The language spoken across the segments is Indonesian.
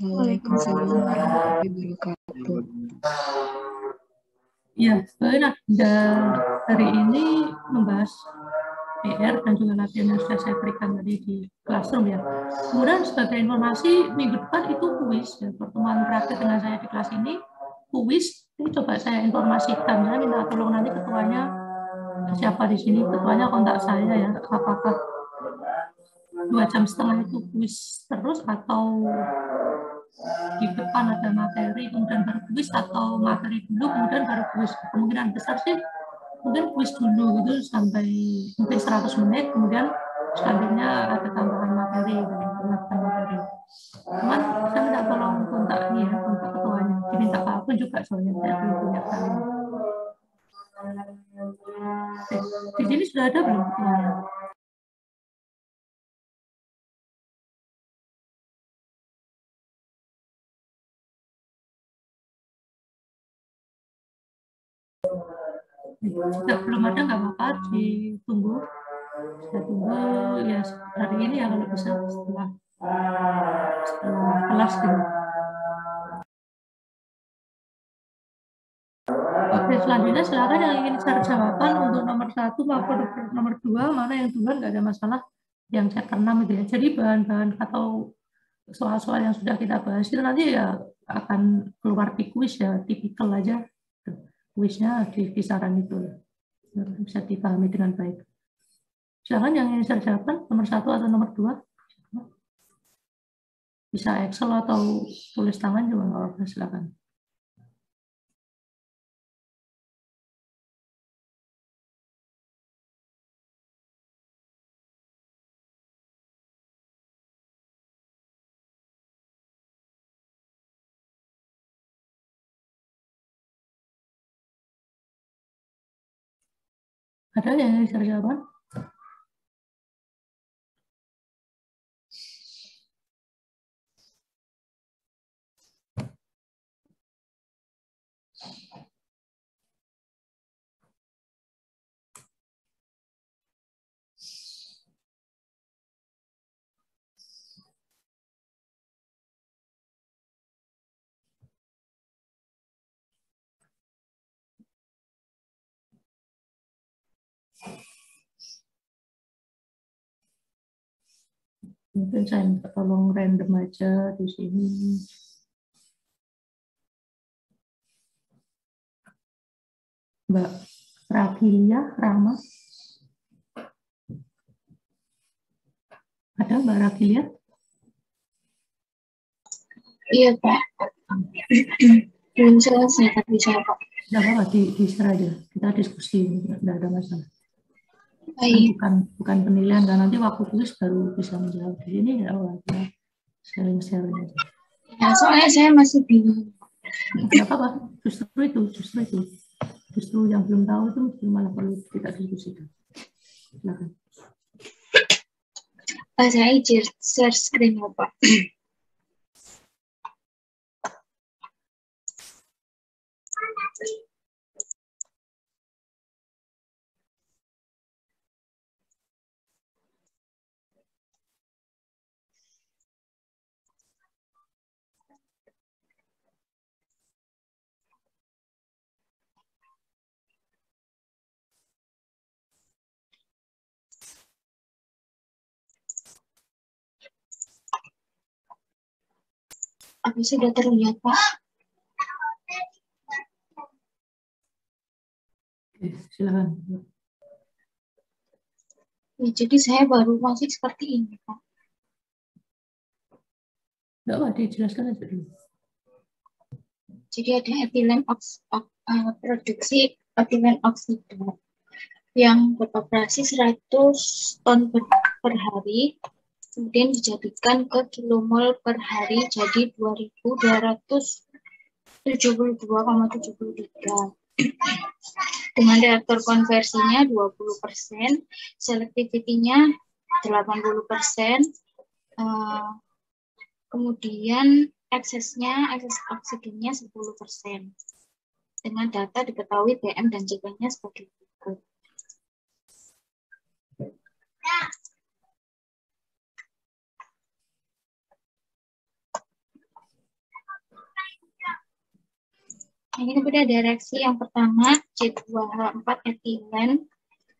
Waalaikumsalam warahmatullahi wabarakatuh. Ya, nah, hari ini membahas PR dan juga latihan yang sudah saya berikan tadi di classroom ya. Kemudian sebagai informasi, minggu depan itu kuis ya, pertemuan terakhir dengan saya di kelas ini kuis. Ini coba saya informasikan, saya minta tolong nanti ketuanya siapa di sini, ketuanya kontak saya ya, apakah 2,5 jam itu kuis terus atau di depan ada materi kemudian baru kuis atau materi dulu kemudian baru kuis. Kemungkinan besar sih mungkin kuis dulu gitu sampai mungkin 100 menit kemudian selanjutnya ada tambahan materi dan materi. Cuman saya minta tolong kontak ini ya, kontak ketuanya, diminta apapun juga soalnya saya belum punya kalian. Di sini sudah ada belum ketuanya? Jika belum ada nggak apa-apa, ditunggu. Kita tunggu ya hari ini ya kalau bisa setelah kelas gitu. Oke, selanjutnya silakan yang ingin share jawaban untuk nomor 1 maupun nomor 2, mana yang duluan nggak ada masalah, yang chapter 6 itu ya. Jadi bahan-bahan atau soal-soal yang sudah kita bahas itu nanti ya akan keluar di kuis ya, tipikal aja. Kuisnya di kisaran itu bisa dipahami dengan baik. Silakan yang ingin share jawaban nomor 1 atau nomor 2. Bisa Excel atau tulis tangan juga nggak apa-apa, silakan. Ada yang ingin share jawaban? Mungkin saya minta tolong random aja di sini. Mbak Ragilia, Rama. Ada Mbak Ragilia? Iya, Pak. Belum selesai tapi saya, Pak. Tidak apa-apa, di-share aja. Kita diskusi, tidak ada masalah. Baik. Bukan penilaian, kan nanti waktu tulis baru bisa menjawab. Di sini ya Allah, sharing-sharing aja. Ya, soalnya saya masih bingung. Tidak apa-apa, justru yang belum tahu itu malah perlu kita diskusikan. Silakan. Saya izin share screen ya, Pak. Apa sudah terlihat, Pak? Oke, silakan. Ya, jadi saya baru masih seperti ini, Pak. Tidak apa, dijelaskan aja dulu. Jadi ada etilen produksi etilen oksida yang beroperasi 100 ton per hari, kemudian dijadikan ke kilomol per hari, jadi 2272,73. Dengan reaktor konversinya 20%, selektivitinya 80%, kemudian ekses oksigennya 10%. Dengan data diketahui PM dan CP-nya sebagai berikut. Ini kemudian ada reaksi yang pertama, C2H4 etilen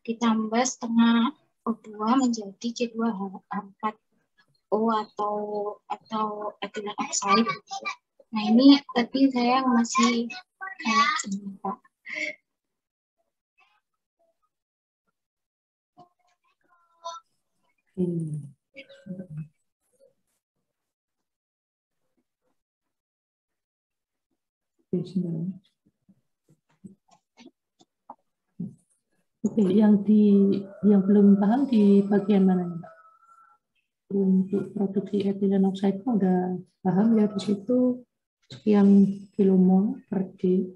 ditambah setengah O2 menjadi C2H4O atau etilen oxide. Nah, ini tadi saya masih kayak gini, Pak. Oke, yang belum paham di bagian mana nih, Pak? Untuk produksi etilen oxide udah paham ya, di situ sekian kilomol per D,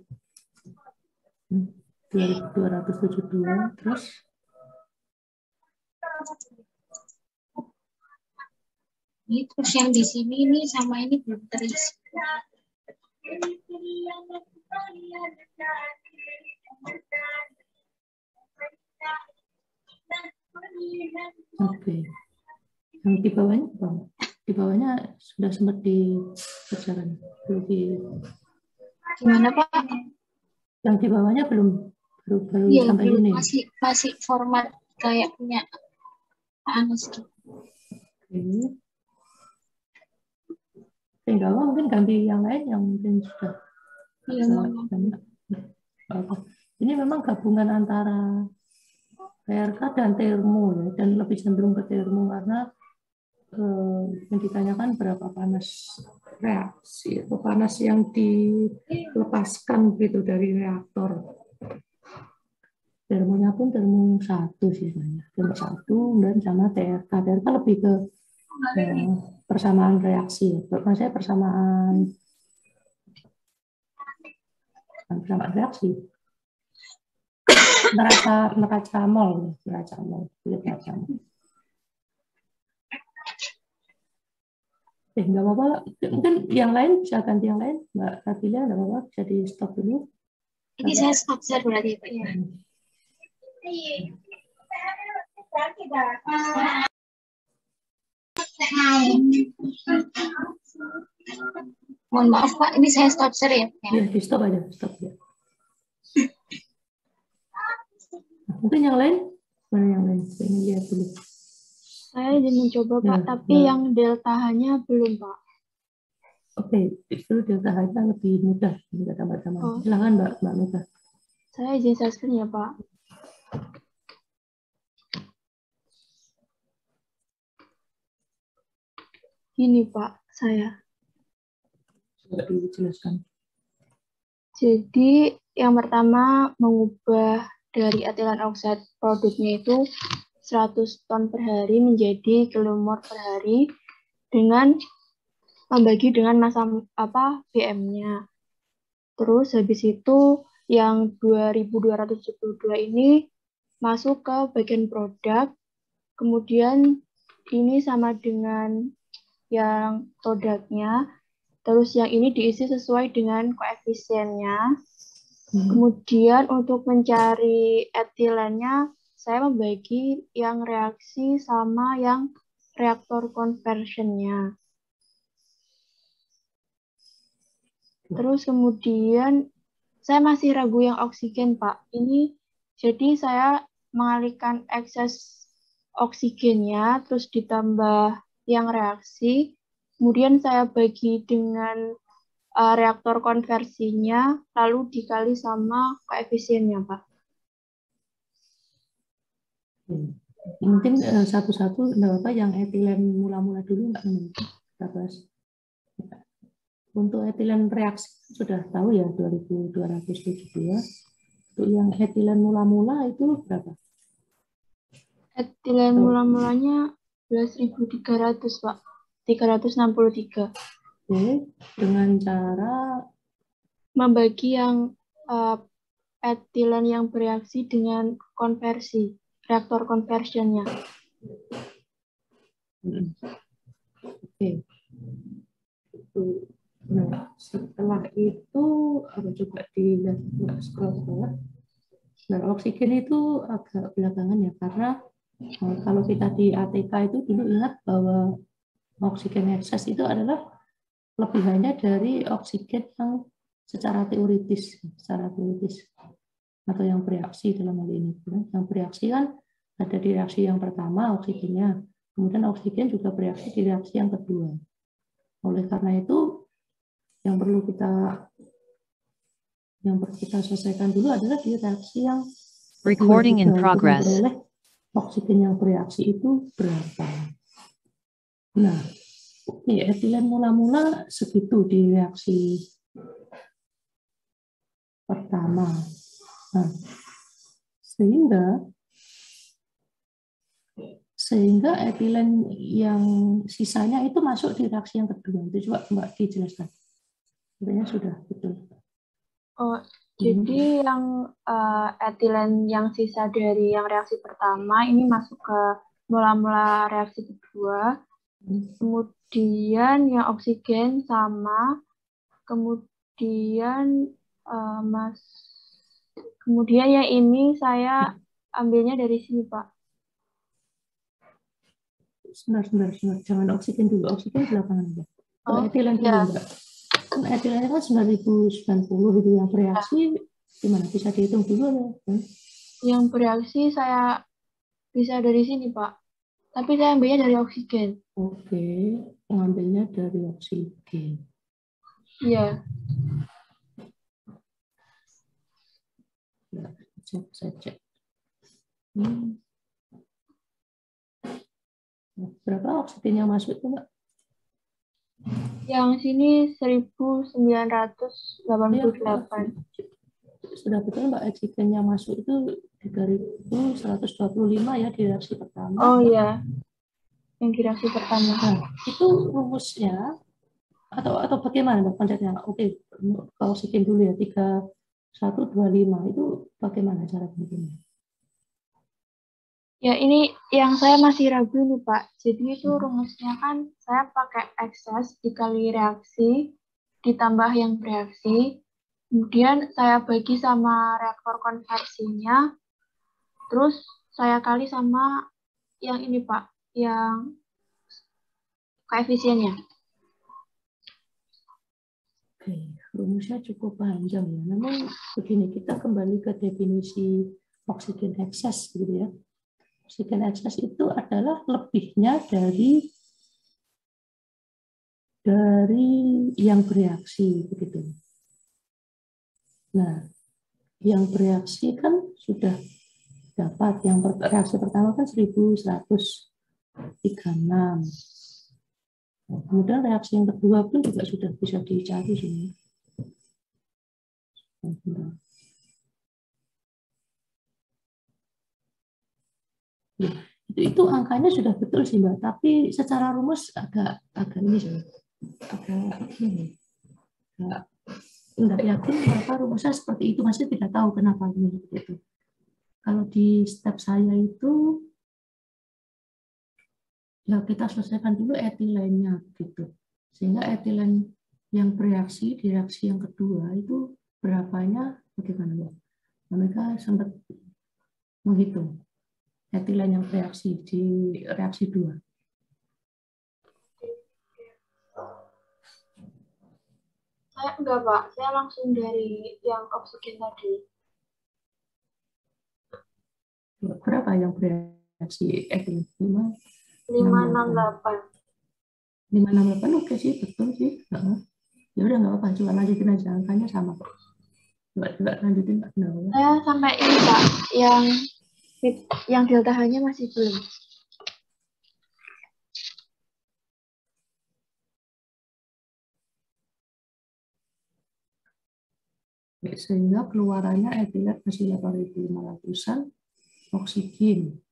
2272, terus Ini terus yang di sini ini sama ini belum terisi. oke. Yang di bawahnya apa? Di bawahnya sudah sempat dikerjakan. Gimana, Pak? Yang di bawahnya baru Iya, sampai belum, sini. masih format kayak punya Anas gitu. Enggak, mungkin ganti yang lain yang mungkin sudah banyak. Ini memang gabungan antara PRK dan termo ya, dan lebih cenderung ke termo karena yang ditanyakan berapa panas reaksi atau panas yang dilepaskan gitu dari reaktor. Termonya pun termo 1 sih sebenarnya, termo 1 dan sama TRK. TRK lebih ke persamaan reaksi, maksudnya persamaan reaksi. Neraca mol. Nggak apa-apa, mungkin yang lain bisa ganti yang lain, Mbak Kapilia, nggak apa-apa, bisa di stop dulu. Ini saya stop share berarti, Pak ya. Mohon maaf, Pak, ini saya stop share ya. Iya, di stop aja, stop ya. Mungkin yang lain, mana yang lain? Saya ingin lihat dulu. Saya ingin mencoba, Pak, tapi yang delta H-nya belum, Pak. Oke, itu delta H-nya lebih mudah. Silakan, Mbak Mudah. Saya izin share screen ya, Pak. Gini, Pak, saya. Coba dijelaskan. Jadi, yang pertama mengubah dari etilen oxide produknya itu 100 ton per hari menjadi kilomol per hari dengan membagi dengan massa BM-nya. Terus habis itu yang 2272 ini masuk ke bagian produk. Kemudian ini sama dengan yang produknya. Terus yang ini diisi sesuai dengan koefisiennya. Kemudian untuk mencari etilennya, saya membagi yang reaksi sama yang reaktor conversionnya. Terus kemudian saya masih ragu yang oksigen, Pak. Ini jadi saya mengalihkan ekses oksigennya, terus ditambah yang reaksi. Kemudian saya bagi dengan reaktor konversinya, lalu dikali sama koefisiennya, Pak. Mungkin satu-satu, apa yang etilen mula-mula dulu nggak kita bahas. Untuk etilen reaksi sudah tahu ya 2272. Untuk yang etilen mula-mula itu berapa? Etilen mula-mulanya 11.300, Pak. 363. Oke, dengan cara membagi yang etilen yang bereaksi dengan konversi, reaktor conversionnya. Oke. Nah, setelah itu aku coba dilihat scroll bawah. Nah, oksigen itu agak belakangan ya, karena kalau kita di ATK itu dulu ingat bahwa oksigen ekses itu adalah lebihannya dari oksigen yang secara teoritis atau yang bereaksi dalam hal ini. Yang bereaksi kan ada di reaksi yang pertama oksigennya, kemudian oksigen juga bereaksi di reaksi yang kedua. Oleh karena itu yang perlu kita selesaikan dulu adalah di reaksi yang recording in progress. Oksigen yang bereaksi itu berapa? Nah, etilen mula-mula segitu di reaksi pertama. Nah, sehingga etilen yang sisanya itu masuk di reaksi yang kedua. Itu coba Mbak dijelaskan. Sebenarnya sudah betul. Oh, jadi yang etilen yang sisa dari yang reaksi pertama ini masuk ke mula-mula reaksi kedua. Kemudian yang oksigen sama, kemudian kemudian yang ini saya ambilnya dari sini, Pak. Sebentar. Jangan oksigen dulu. Oksigen belakangan aja. Oh, etilen dulu, Mbak. Etilennya kan 9090 itu yang bereaksi gimana? Bisa dihitung dulu ya? Yang bereaksi saya bisa dari sini, Pak. Tapi saya ambilnya dari oksigen. Oke, mengambilnya dari oksigen. Iya. Ya, saya cek. Berapa oksigen yang masuk itu, Mbak? Yang sini 1988. Sudah betul, Mbak, oksigen yang masuk itu 3125 ya di reaksi pertama. Oh iya, yang di reaksi pertama. Nah, itu rumusnya atau bagaimana, Mbak, konsepnya? Oke, ke oksigen dulu ya, 3125 itu bagaimana cara bikinnya? Ya, ini yang saya masih ragu nih, Pak. Jadi itu rumusnya kan saya pakai ekses dikali reaksi ditambah yang bereaksi. Kemudian saya bagi sama reaktor konversinya. Terus saya kali sama yang ini, Pak, yang koefisiennya. Oke, rumusnya cukup panjang ya. Namun begini, kita kembali ke definisi oksigen ekses gitu ya. Oksigen ekses itu adalah lebihnya dari yang bereaksi begitu. Nah, yang bereaksi kan sudah dapat, yang reaksi pertama kan 1136. Nah, kemudian reaksi yang kedua pun juga sudah bisa dicari sini. Ya, itu angkanya sudah betul sih, Mbak, tapi secara rumus agak ini sih. Enggak yakin kenapa rumusnya seperti itu, masih tidak tahu kenapa ini seperti itu. Kalau di step saya itu ya kita selesaikan dulu etilennya gitu, sehingga etilen yang bereaksi di reaksi yang kedua itu berapanya bagaimana, Mbak? Mereka sempat menghitung etilen yang bereaksi di reaksi 2. Saya enggak, Pak. Saya langsung dari yang oksigen tadi. Berapa yang bereaksi etilen? 568. 568 oke sih, betul sih. Ya udah nggak apa-apa, coba lanjutin aja, angkanya sama kok. Coba lanjutin, Mbak. Saya sampai ini, Pak, yang delta H-nya masih belum. Sehingga keluarannya etilen masih 8.500-an, oksigen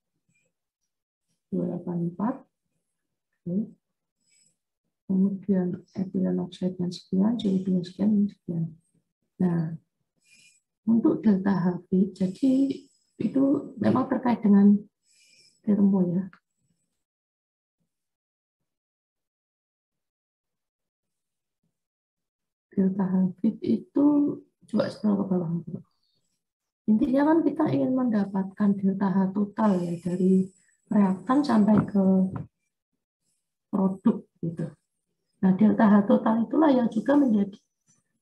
284, kemudian etilen oksida sekian, CO2 sekian. Nah, untuk delta Hb, jadi itu memang terkait dengan termo ya. Delta Hb itu coba scroll ke bawah. Intinya kan kita ingin mendapatkan delta H total ya dari reaktan sampai ke produk gitu. Nah, delta H total itulah yang juga menjadi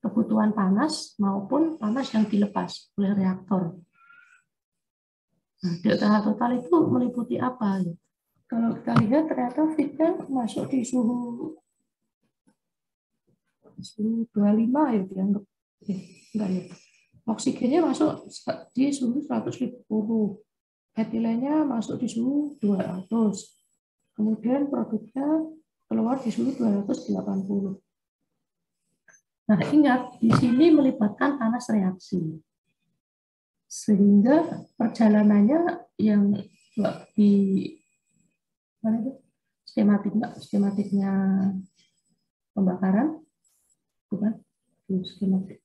kebutuhan panas maupun panas yang dilepas oleh reaktor. Nah, delta H total itu meliputi apa? Kalau kita lihat ternyata feed-nya masuk di suhu 25 ya, dianggap. Enggak ya. Oksigennya masuk di suhu 150. Etilennya masuk di suhu 200. Kemudian produknya keluar di suhu 280. Nah, ingat, di sini melibatkan panas reaksi. Sehingga perjalanannya yang di mana itu? Skematiknya pembakaran, bukan? Skematik.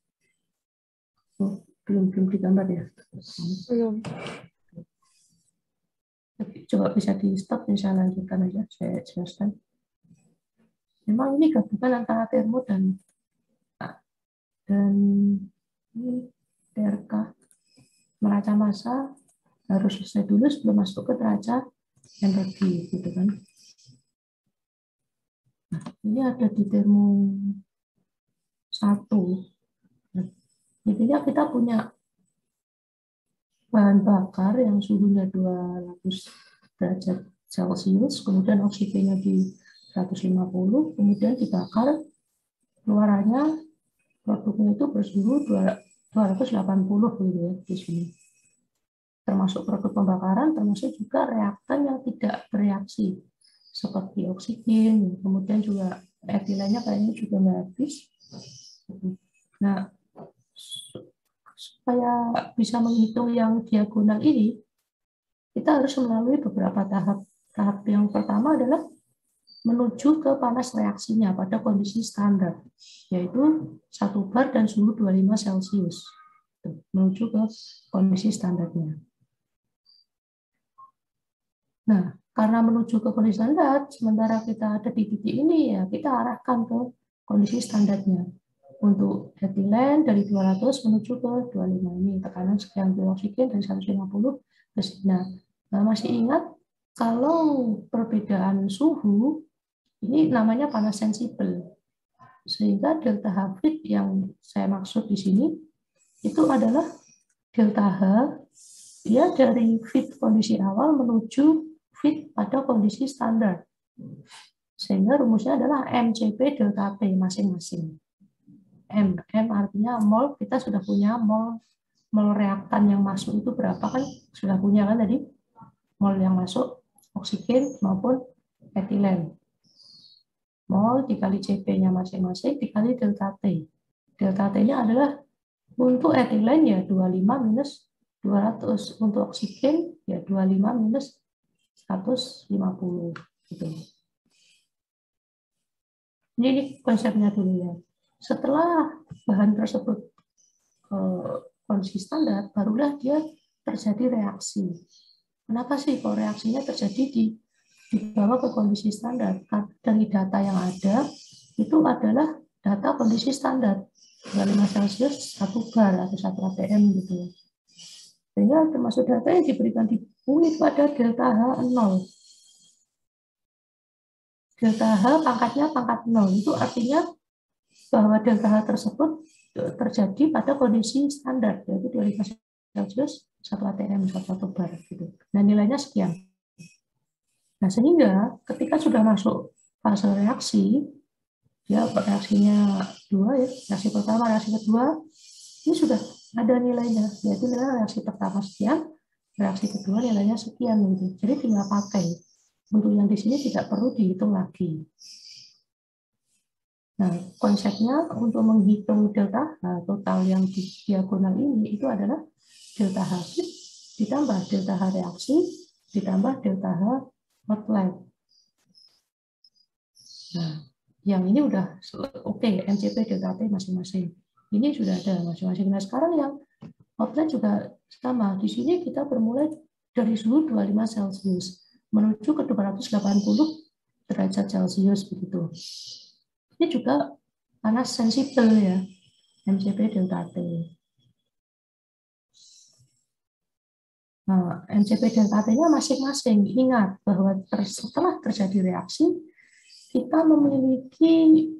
Oh, belum digambar ya? Belum. Coba bisa di stop, bisa lanjutkan aja, saya jelaskan. Memang ini gabungan antara termo dan ini TRK. Neraca massa harus selesai dulu sebelum masuk ke neraca energi, gitu kan. Nah, ini ada di termo 1. Nah, intinya kita punya bahan bakar yang suhunya 200 derajat Celcius, kemudian oksigennya di 150, kemudian dibakar, keluarannya produknya itu bersuhu 280 gitu ya di sini. Termasuk produk pembakaran, termasuk juga reaktan yang tidak bereaksi seperti oksigen, kemudian juga etilennya kayaknya juga nggak habis. Nah, supaya bisa menghitung yang diagonal ini, kita harus melalui beberapa tahap. Tahap yang pertama adalah menuju ke panas reaksinya pada kondisi standar, yaitu 1 bar dan suhu 25 Celcius. Menuju ke kondisi standarnya. Nah, karena menuju ke kondisi standar, sementara kita ada di titik ini, ya kita arahkan ke kondisi standarnya. Untuk etilen dari 200 menuju ke 25 ini, tekanan sekian kilo oksigen dan 150 ke sini. Nah, masih ingat kalau perbedaan suhu ini namanya panas sensibel. Sehingga delta H feed yang saya maksud di sini itu adalah delta H dia dari feed kondisi awal menuju feed pada kondisi standar. Sehingga rumusnya adalah MCP delta T masing-masing. M artinya mol, kita sudah punya mol reaktan yang masuk itu berapa kan? Sudah punya kan tadi? Mol yang masuk oksigen maupun etilen. Mol dikali CP-nya masing-masing dikali delta T. Delta T-nya adalah untuk etilen ya 25 minus 200. Untuk oksigen ya 25 minus 150. Gitu. Ini konsepnya dulu ya. Setelah bahan tersebut kondisi standar, barulah dia terjadi reaksi. Kenapa sih kok reaksinya terjadi dibawa ke kondisi standar? Dari data yang ada, itu adalah data kondisi standar. 25 Celcius 1 bar atau 1 atm gitu. Sehingga termasuk data yang diberikan di unit pada delta H0. Delta H pangkatnya pangkat 0. Itu artinya bahwa delta H tersebut terjadi pada kondisi standar, yaitu 25 Celcius 1 atm 1 bar gitu. Nah, nilainya sekian. Nah, sehingga ketika sudah masuk fase reaksi, ya reaksinya 2 ya, reaksi pertama, reaksi kedua, ini sudah ada nilainya, yaitu nilai reaksi pertama sekian, reaksi kedua nilainya sekian gitu. Jadi tinggal pakai. Untuk yang di sini tidak perlu dihitung lagi. Nah, konsepnya untuk menghitung delta H total yang di diagonal ini itu adalah delta H feed ditambah delta H reaksi ditambah delta H outlet. Nah, yang ini udah oke, MCP delta T masing-masing. Ini sudah ada masing-masing. Nah, sekarang yang outlet juga sama. Di sini kita bermulai dari suhu 25 Celcius menuju ke 280 derajat Celcius begitu. Ini juga panas sensibel ya, MCP delta T. Nah, MCP delta T-nya masing-masing. Ingat bahwa setelah terjadi reaksi, kita memiliki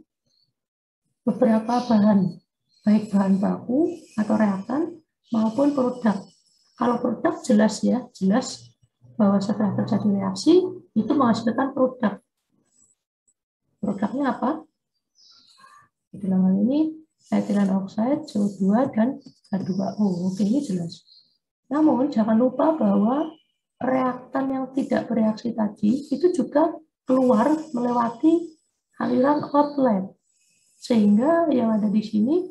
beberapa bahan baik bahan baku atau reaktan maupun produk. Kalau produk jelas ya, jelas bahwa setelah terjadi reaksi itu menghasilkan produk. Produknya apa? Dalam hal ini ethylene oxide, CO2, dan H2O. Oke, ini jelas. Namun jangan lupa bahwa reaktan yang tidak bereaksi tadi itu juga keluar melewati aliran outlet. Sehingga yang ada di sini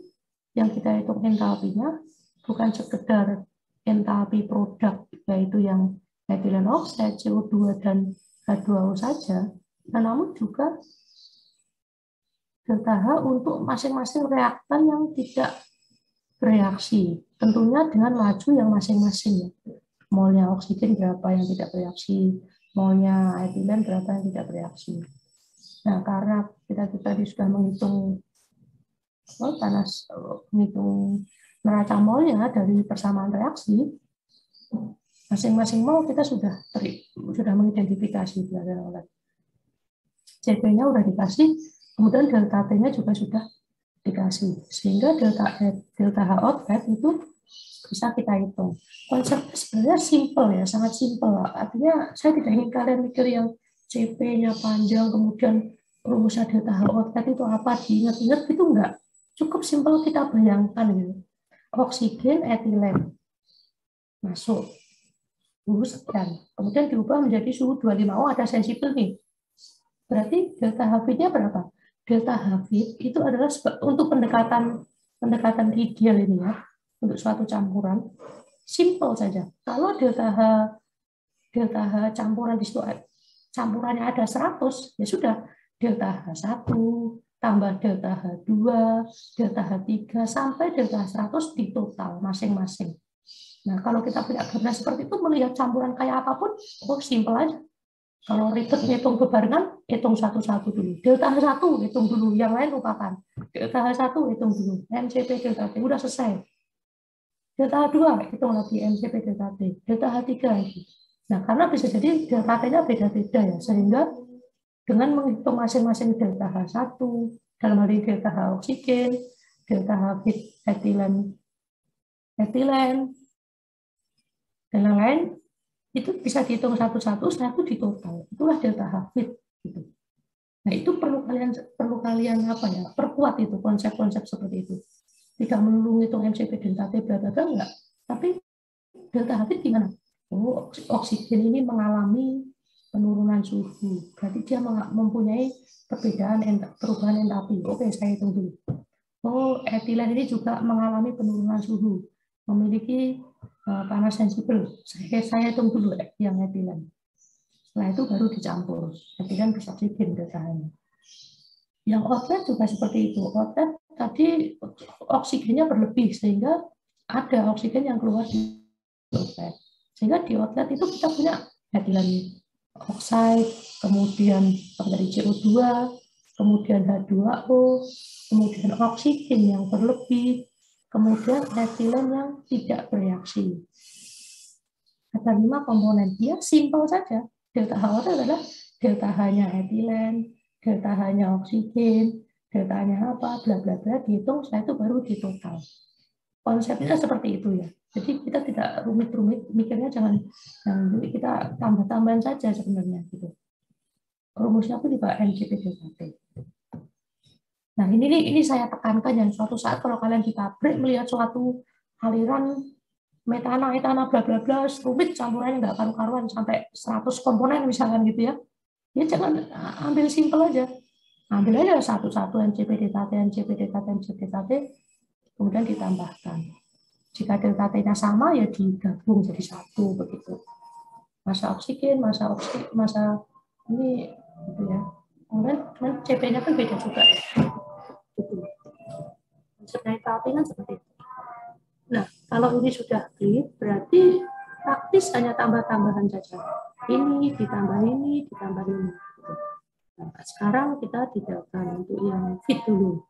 yang kita hitung entalpinya bukan sekedar entalpi produk, yaitu yang ethylene oxide, CO2, dan H2O saja, namun juga delta H untuk masing-masing reaktan yang tidak bereaksi. Tentunya dengan laju yang masing-masing. Molnya oksigen berapa yang tidak bereaksi, molnya etilen berapa yang tidak bereaksi. Nah, karena kita tadi sudah menghitung menghitung neraca molnya dari persamaan reaksi, masing-masing mol kita sudah mengidentifikasi. CP-nya sudah dikasih, kemudian delta T-nya juga sudah dikasih. Sehingga delta H outlet itu bisa kita hitung. Konsepnya sebenarnya simple ya, sangat simple. Artinya saya tidak ingin kalian mikir yang CP-nya panjang, kemudian rumusnya delta H outlet itu apa, diingat-ingat itu enggak. Cukup simple kita bayangkan gitu. Oksigen, etilen masuk suhu sekian, kemudian diubah menjadi suhu 25. Oh, ada sensibel nih. Berarti delta H-nya berapa? Delta H itu adalah untuk pendekatan ideal ini ya, untuk suatu campuran. Simple saja. Kalau delta H campuran di situ campurannya ada 100, ya sudah delta H1 tambah delta H2, delta H3 sampai delta H100 di total masing-masing. Nah, kalau kita punya gambaran seperti itu, melihat campuran kayak apapun, simple aja. Kalau ribet hitung bebarengan, hitung satu-satu dulu. Delta H1 hitung dulu, yang lain lupakan. Delta H1 hitung dulu, MCP delta T, udah selesai. Delta H2 hitung lagi, MCP delta T. Delta H3 lagi. Nah, karena bisa jadi delta T-nya beda-beda ya, sehingga dengan menghitung masing-masing delta H1, dalam hal ini delta H oksigen, delta H etilen, dan lain-lain, itu bisa dihitung satu-satu, satu di total. Itulah delta H-fit. Gitu. Nah, itu perlu kalian perkuat itu konsep-konsep seperti itu. Tidak melulu ngitung MCP delta T berapa enggak, tapi delta H-fit gimana? Oh, oksigen ini mengalami penurunan suhu. Berarti dia mempunyai perubahan entalpi. Oke, saya hitung dulu. Oh, etilen ini juga mengalami penurunan suhu, memiliki panas sensibel. Saya hitung dulu yang etilen. Setelah itu baru dicampur. Etilen bisa oksigen delta-nya. Yang outlet juga seperti itu. Outlet tadi oksigennya berlebih sehingga ada oksigen yang keluar di outlet. Sehingga di outlet itu kita punya etilen oxide, kemudian dari CO2, kemudian H2O, kemudian oksigen yang berlebih, kemudian etilen yang tidak bereaksi. Ada 5 komponen. Ya, simpel saja. Delta H adalah delta H-nya etilen, delta H-nya oksigen, delta-nya apa, bla bla bla, dihitung, setelah itu baru ditotal. Konsepnya seperti itu ya. Jadi kita tidak rumit-rumit, mikirnya jangan kita tambah-tambahan saja sebenarnya gitu. Rumusnya pun juga MCP delta T. Nah, ini saya tekankan yang suatu saat kalau kalian di pabrik melihat suatu aliran metana, etana, bla bla bla, rumit campurannya nggak karu-karuan sampai 100 komponen misalkan gitu ya. Ya jangan ambil simpel aja. Ambil aja satu-satu MCP delta T, MCP delta T, MCP delta T, kemudian ditambahkan. Jika delta T-nya sama ya digabung jadi satu begitu. Masa oksigen, masa ini gitu ya. Kemudian CP-nya kan beda juga ya. Sebenarnya kan seperti itu. Nah, kalau ini sudah clear, berarti praktis hanya tambah-tambahan saja. Ini ditambah ini, ditambah ini. Nah, sekarang kita detailkan untuk yang fit dulu.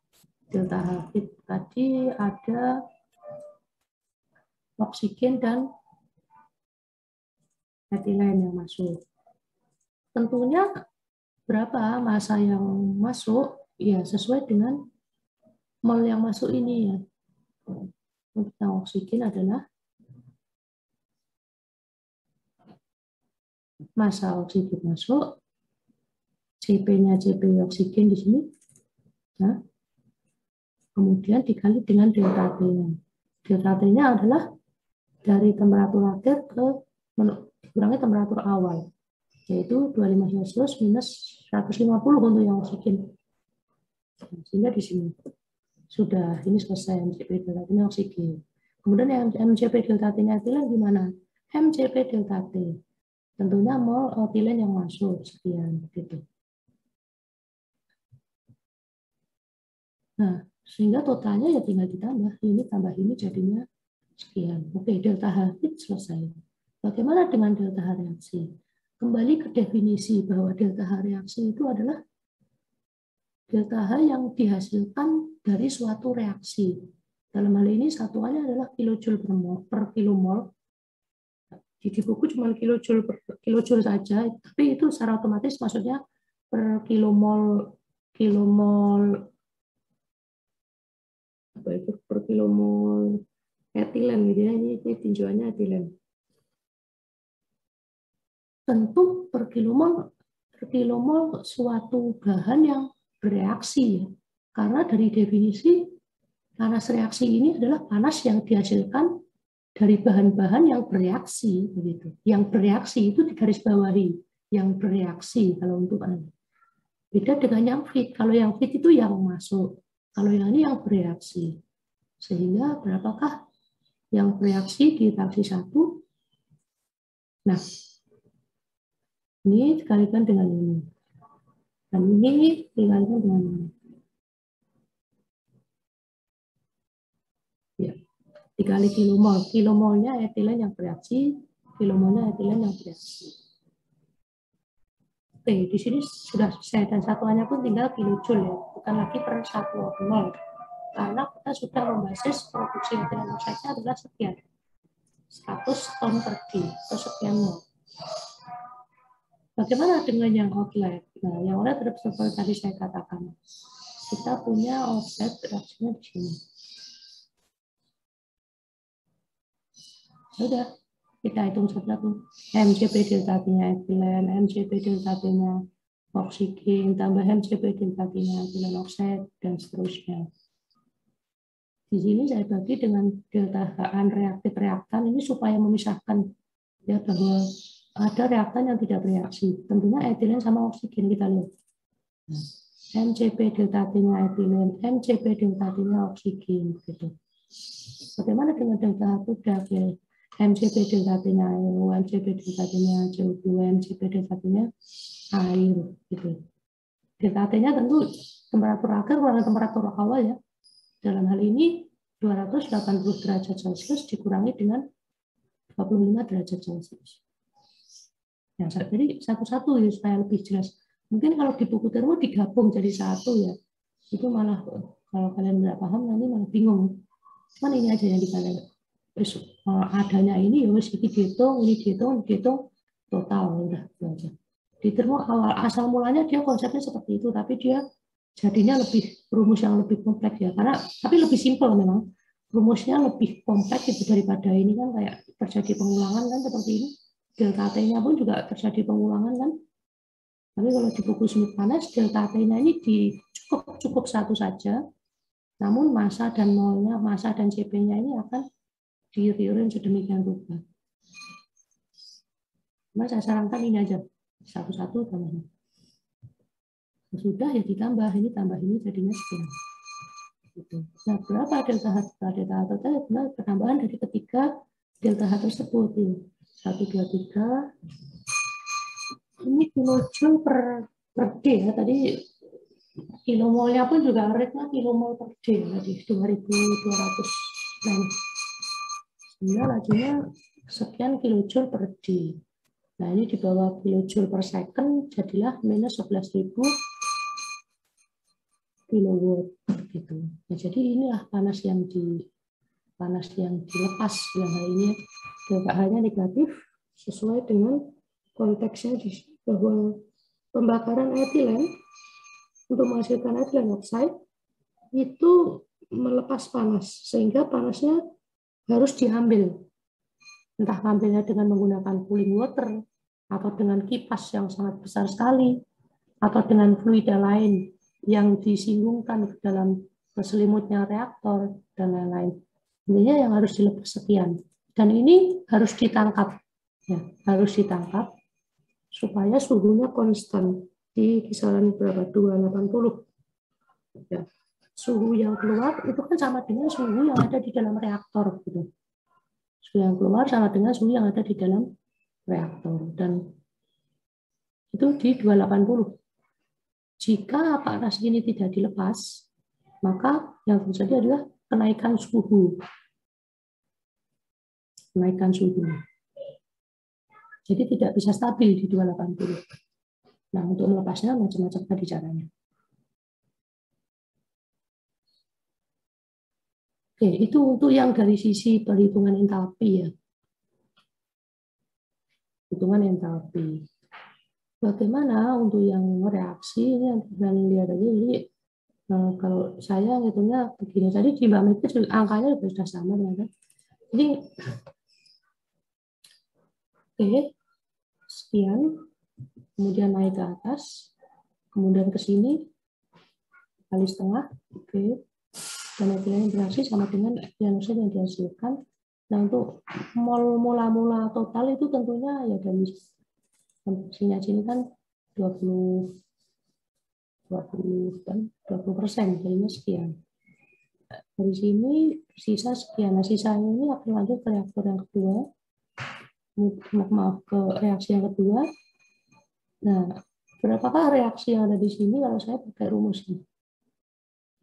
Delta H fit tadi ada oksigen dan etilen yang masuk. Tentunya berapa massa yang masuk? Ya, sesuai dengan mol yang masuk ini ya. Untuk yang oksigen adalah massa oksigen masuk, CP-nya CP oksigen di sini. Nah, kemudian dikali dengan delta T-nya. Delta T-nya adalah dari temperatur akhir ke dikurangi temperatur awal, yaitu 25 Celcius minus 150 untuk yang oksigen. Sehingga di sini sudah, ini selesai MCP delta T-nya oksigen. Kemudian yang MCP delta T-nya etilen gimana? MCP delta T. Tentunya mol etilen yang masuk, sekian. Gitu. Nah, sehingga totalnya ya tinggal ditambah. Ini tambah ini jadinya sekian. Oke, delta H selesai. Bagaimana dengan delta H reaksi? Kembali ke definisi bahwa delta H reaksi itu adalah delta H yang dihasilkan dari suatu reaksi. Dalam hal ini satuannya adalah kilojoule per kilomol. Di buku cuma kilojoule saja, tapi itu secara otomatis maksudnya per kilomol apa itu, per kilomol etilen gitu ya. Ini tinjauannya etilen. Tentu per kilomol suatu bahan yang bereaksi ya. Karena dari definisi panas reaksi ini adalah panas yang dihasilkan dari bahan-bahan yang bereaksi begitu. Yang bereaksi itu digarisbawahi, yang bereaksi kalau untuk Anda. Beda dengan yang fit. Kalau yang fit itu yang masuk. Kalau yang ini yang bereaksi. Sehingga berapakah yang bereaksi di reaksi 1? Nah, ini dikalikan dengan ini. Dan ini dikalikan dengan ini. Ya. Dikali kilomol. Kilomolnya etilen yang bereaksi, kilomolnya etilen yang bereaksi. Oke, di sini sudah selesai. Dan satuannya pun tinggal kilojoule ya. Bukan lagi per 1 mol. Karena kita sudah membasis produksi etilen oksida adalah sekian. 100 ton per D atau sekian mol. Bagaimana dengan yang outlet? Nah, yang outlet seperti tadi saya katakan. Kita punya outlet reaksinya di sini. Sudah, kita hitung satu-satu. MCP delta T-nya etilen, MCP delta T-nya oksigen, tambah MCP delta T-nya etilen oksida, dan seterusnya. Di sini saya bagi dengan delta H reaktif reaktan ini supaya memisahkan ya bahwa ada reaktan yang tidak bereaksi. Tentunya etilen sama oksigen kita lihat. MCP delta T-nya etilen, MCP delta T-nya oksigen. Gitu. Bagaimana dengan delta H udah ya? MCP delta T-nya air, MCP delta T-nya CO2, MCP delta T-nya air. Gitu. Delta T-nya tentu temperatur akhir kurang temperatur awal ya. Dalam hal ini 280 derajat Celcius dikurangi dengan 25 derajat Celcius. Ya, jadi satu-satu ya supaya lebih jelas. Mungkin kalau di buku termo digabung jadi satu ya. Itu malah kalau kalian nggak paham nanti malah bingung. Cuman ini aja yang dikalian. Adanya ini ya wis iki dihitung, ini dihitung total udah itu aja. Di termo awal asal mulanya dia konsepnya seperti itu, tapi dia jadinya lebih rumus yang lebih kompleks ya, karena tapi lebih simpel memang. Rumusnya lebih kompleks itu daripada ini kan kayak terjadi pengulangan kan seperti ini. Delta T-nya pun juga terjadi pengulangan kan. Tapi kalau di buku Smith panas delta T-nya ini cukup satu saja. Namun massa dan molnya, massa dan CP-nya ini akan di-rearrange sedemikian rupa. Nah, saya sarankan ini aja satu-satu tambahnya. Sudah ya ditambah ini jadinya sekian. Gitu. Nah, berapa delta H total? Benar penambahan dari ketiga delta H tersebut ini. 1, 2, 3. Ini kilojoule per D ya. Tadi kilomolnya pun juga rate-nya kilomol per D tadi 2200. Sehingga lajunya sekian kilojoule per D. Nah, ini di bawah kilojoule per second jadilah minus 11.000 kilowatt gitu. Nah, jadi inilah panas yang dilepas dalam hal ini delta H-nya negatif sesuai dengan konteksnya di bahwa pembakaran etilen untuk menghasilkan etilen oksida itu melepas panas, sehingga panasnya harus diambil. Entah ngambilnya dengan menggunakan cooling water, atau dengan kipas yang sangat besar sekali, atau dengan fluida lain yang disinggungkan ke dalam selimutnya reaktor, dan lain-lain. Intinya yang harus dilepas sekian. Dan ini harus ditangkap. Ya, harus ditangkap supaya suhunya konstan di kisaran berapa? 280. Ya. Suhu yang keluar itu kan sama dengan suhu yang ada di dalam reaktor. Gitu. Suhu yang keluar sama dengan suhu yang ada di dalam reaktor. Dan itu di 280. Jika panas ini tidak dilepas, maka yang terjadi adalah kenaikan suhu. Kenaikan suhu. Jadi tidak bisa stabil di 280. Nah, untuk melepasnya macam-macam tadi caranya. Oke, itu untuk yang dari sisi perhitungan entalpi ya. Hitungan entalpi. Bagaimana untuk yang reaksi ini yang kita lihat aja. Jadi kalau saya ngitungnya begini tadi di Mbak Mika juga angkanya sudah sama dengan. Jadi oke, sekian, kemudian naik ke atas, kemudian ke sini kali setengah, oke, dan nilai beraksi sama dengan diagnosa yang dihasilkan. Nah untuk mula total itu tentunya ya dari sini kan 20% jadinya sekian. Dari sini sisa sekian. Nah sisa ini akan lanjut ke reaktor yang kedua. Maaf, ke reaksi yang kedua. Nah, berapakah reaksi yang ada di sini kalau saya pakai rumus ini?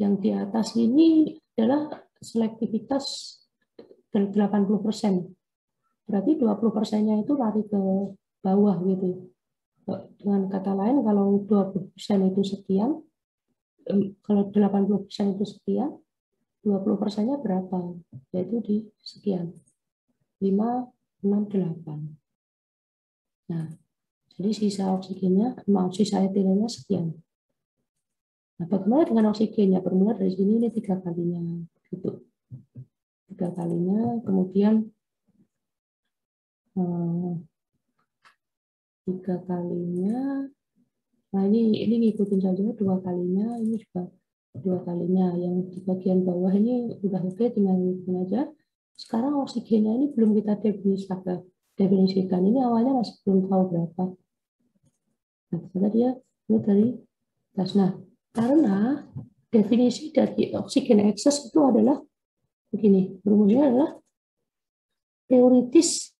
Yang di atas ini adalah selektivitas 80%. Berarti 20%-nya itu lari ke bawah gitu. Dengan kata lain, kalau 20% itu sekian, kalau 80% itu sekian, 20%-nya berapa? Yaitu di sekian. 5, 6, 8. Nah, jadi sisa oksigennya, sisa etilennya sekian. Nah, bagaimana dengan oksigennya? Bermula dari sini ini 3 kalinya. Gitu. 3 kalinya, kemudian 3 kalinya. Nah, ini ngikutin saja 2 kalinya, ini juga 2 kalinya. Yang di bagian bawah ini udah oke, tinggal ngikutin aja. Sekarang oksigennya ini belum kita definisikan. Ini awalnya masih belum tahu berapa. Nah, ternyata dia ini dari atas. Nah, karena definisi dari oksigen ekses itu adalah begini, rumusnya adalah teoritis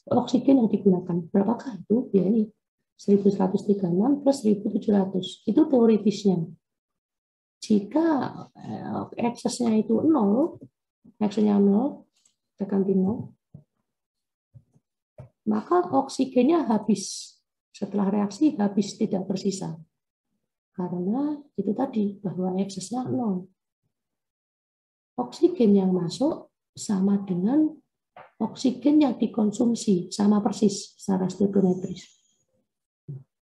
oksigen yang digunakan. Berapakah itu? Ya ini 1136 plus 1700. Itu teoritisnya. Jika eksesnya itu 0, eksesnya 0, tekan di 0, maka oksigennya habis. Setelah reaksi habis, tidak bersisa. Karena itu tadi, bahwa eksesnya 0. Oksigen yang masuk sama dengan oksigen yang dikonsumsi, sama persis secara stoichiometris.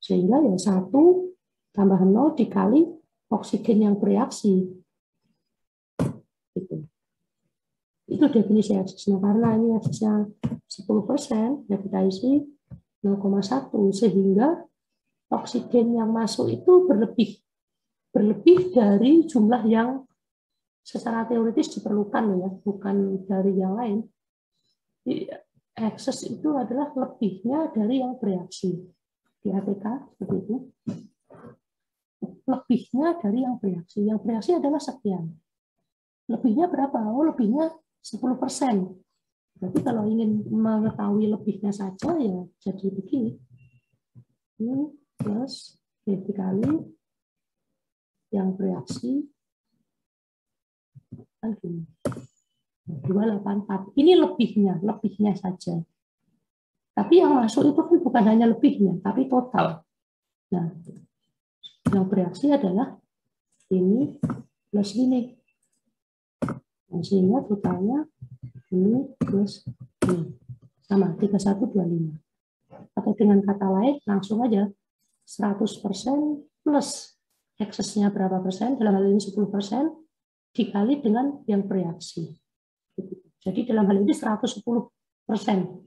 Sehingga ya 1 tambah 0 dikali oksigen yang bereaksi. Itu definisi eksesnya. Karena ini eksesnya 10%, ya kita isi 0,1, sehingga oksigen yang masuk itu berlebih dari jumlah yang secara teoritis diperlukan ya, bukan dari yang lain. Ekses itu adalah lebihnya dari yang bereaksi. Di ATK seperti itu. Lebihnya dari yang bereaksi. Yang bereaksi adalah sekian. Lebihnya berapa? Oh, lebihnya 10%. Berarti kalau ingin mengetahui lebihnya saja ya jadi begini. Ini plus dikali yang bereaksi kan gini. 284. Ini lebihnya saja. Tapi yang masuk itu kan bukan hanya lebihnya, tapi total. Nah, yang bereaksi adalah ini plus ini. Nah, sehingga totalnya ini plus ini. Sama, 3125. Atau dengan kata lain, langsung aja 100% plus eksesnya berapa persen, dalam hal ini 10%, dikali dengan yang bereaksi. Jadi dalam hal ini 110%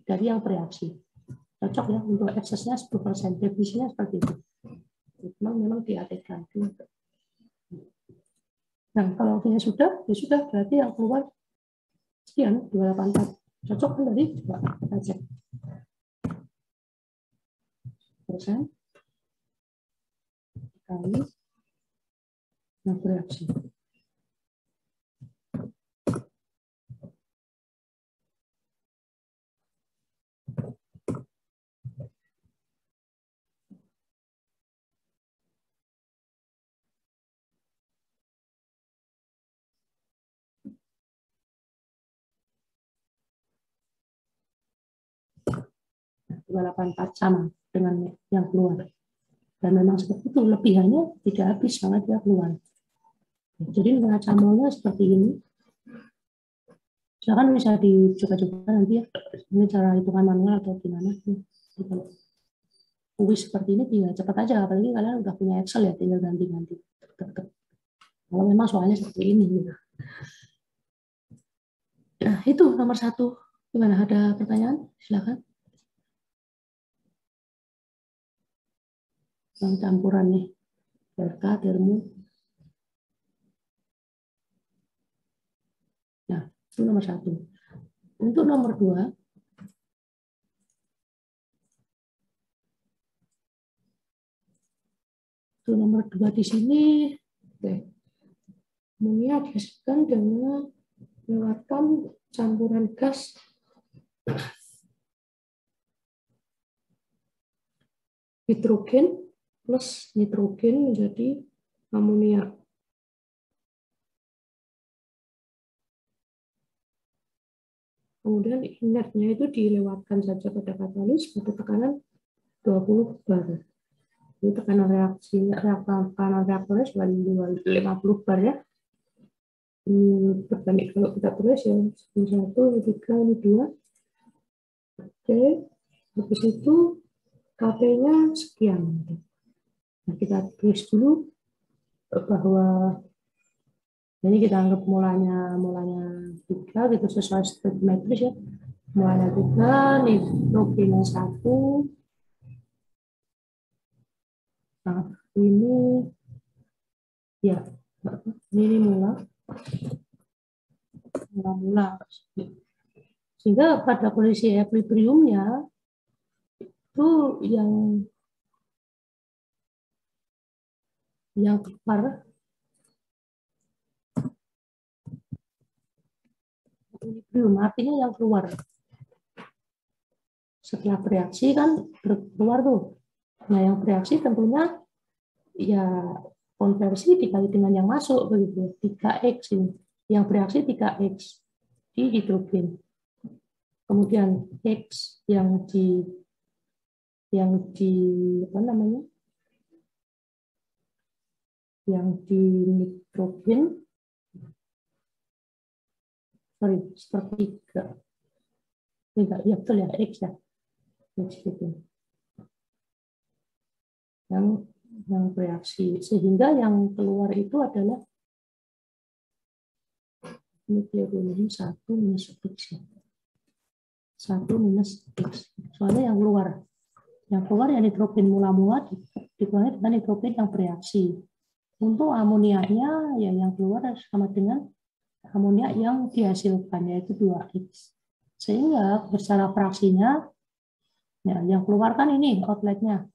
dari yang bereaksi. Cocok ya untuk eksesnya 10%, definisinya seperti itu. Memang diartikan. Nah, kalau artinya sudah, ya sudah, berarti yang keluar sekian, 284. Cocok kan tadi? Coba kita cek. Persen kali yang bereaksi. Nah, 284 sama dengan yang keluar. Dan memang seperti itu, lebihannya tidak habis sangat dia keluar. Jadi neraca molnya seperti ini. Silakan bisa dicoba-coba nanti ya, ini cara hitungan manual atau gimana. Kuis seperti ini tinggal cepat aja, apalagi kalian udah punya Excel ya, tinggal ganti-ganti. Kalau memang soalnya seperti ini. Gitu. Nah, itu nomor 1. Gimana, ada pertanyaan? Silakan. Yang campuran nih, delta, termo. Nah, itu nomor 1. Untuk nomor 2, itu nomor 2 di sini, amonia dihasilkan dengan melewatkan campuran gas hidrogen plus nitrogen menjadi amonia. Kemudian inertnya itu dilewatkan saja pada katalis pada tekanan 20 bar. Ini tekanan reaktornya cuma 50 bar ya. Ini berbanding kalau kita tulis ya, ini 1, ini 3, ini 2. Oke, habis itu KP-nya sekian. Nah, kita tulis dulu bahwa ini kita anggap mulanya 3 gitu sesuai stoichiometris ya. Mulanya 3, nitrogen 1. Nah, ini ya, ini mula. Sehingga pada kondisi equilibriumnya itu yang keluar equilibrium, artinya yang keluar setelah bereaksi kan keluar tuh. Nah, yang bereaksi tentunya ya konversi dikali dengan yang masuk begitu, 3x ini. Yang bereaksi 3x di hidrogen. Kemudian X yang di apa namanya? Yang di nitrogen, sorry, sepertiga. Enggak, ya betul ya, X ya. X gitu. Yang bereaksi, sehingga yang keluar itu adalah nukleotidik 1 minus X. 1 minus X. Soalnya yang keluar yang nitrogen mula-mula dikurangi dengan nitrogen yang bereaksi. Untuk amoniaknya ya yang keluar sama dengan amoniak yang dihasilkan, yaitu 2X. Sehingga secara fraksinya ya, yang keluar kan ini outletnya.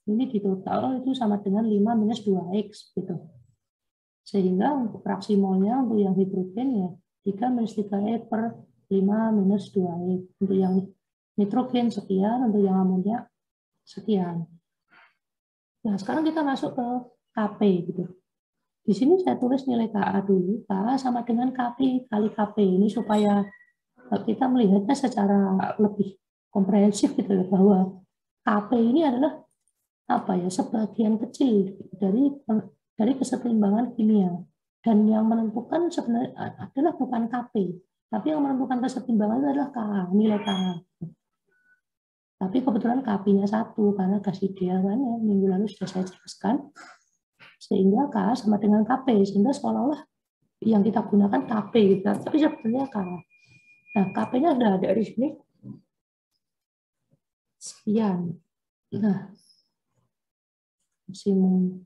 Ini di total itu sama dengan 5 minus 2X gitu. Sehingga untuk fraksi molnya untuk yang hidrogen ya 3 minus 3E per 5 minus 2E. Untuk yang nitrogen sekian, untuk yang amoniak sekian. Nah, sekarang kita masuk ke KP gitu. Di sini saya tulis nilai KA dulu. KA sama dengan KP kali KP. Ini supaya kita melihatnya secara lebih komprehensif gitu ya, bahwa KP ini adalah apa ya, sebagian kecil dari kesetimbangan kimia. Dan yang menentukan sebenarnya adalah bukan KP, tapi yang menentukan kesetimbangan itu adalah KA, nilai KA. Tapi kebetulan KP-nya 1 karena gas ideal kan ya, minggu lalu sudah saya jelaskan. Sehingga KA sama dengan KP, sehingga seolah-olah yang kita gunakan KP gitu, tapi sebetulnya K. Nah, KP-nya sudah ada di sini. Sekian. Nah, maksimum